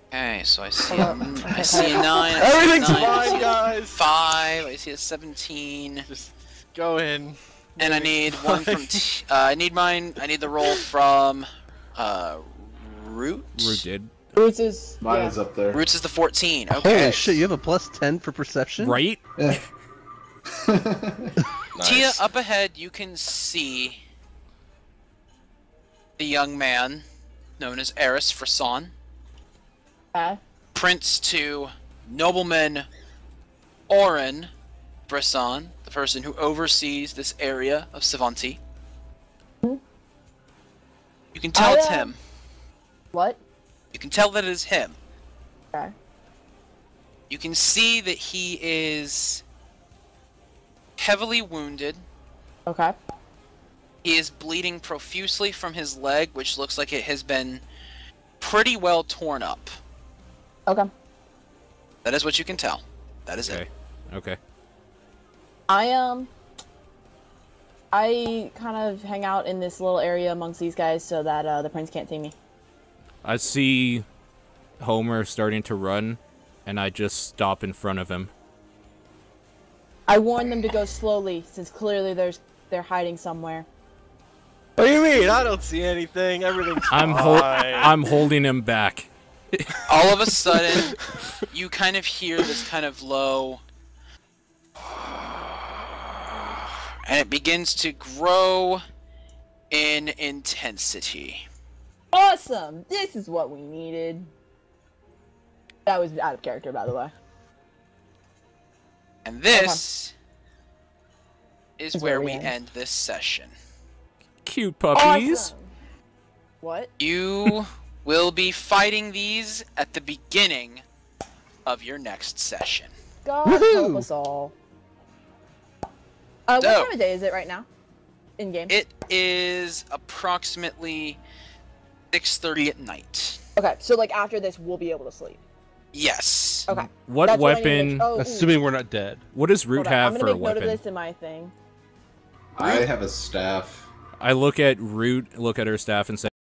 Okay, so I see a 9. I see a 9. I see a Everything's 9, I fine, see a guys. 5. I see a 17. Just go in. And I need one from. I need mine. I need the roll from. Root. Root did. Roots is. Mine yeah. is up there. Roots is the 14. Okay. Holy shit, you have a plus 10 for perception? Right? Yeah. Tia, up ahead, you can see the young man known as Eris Frisson, Okay. prince to nobleman Oren Brisson, the person who oversees this area of Savanti. You can tell it's him. What? You can tell that it is him. Okay. You can see that he is heavily wounded. Okay. He is bleeding profusely from his leg, which looks like it has been pretty well torn up. Okay. That is what you can tell. That is Okay. it. Okay. I kind of hang out in this little area amongst these guys so that the prince can't see me. I see Homer starting to run, and I just stop in front of him. I warn them to go slowly, since clearly they're hiding somewhere. What do you mean? I don't see anything. Everything's I'm fine. holding him back. All of a sudden, you kind of hear this kind of low, and it begins to grow in intensity. Awesome! This is what we needed. That was out of character, by the way. And this is Is where where we we end. end this session. Cute puppies. Awesome. What? You will be fighting these at the beginning of your next session. God Woohoo! help us all. What So- time of day is it right now? In game. It is approximately 6:30 at night. Okay, so like after this, we'll be able to sleep. Yes. Okay. What That's what I need to weapon? make- oh, ooh, Assuming we're not dead. What does Root hold on. have I'm for gonna a make note of weapon? this in my thing. I have a staff. I look at Root, look at her staff, and say,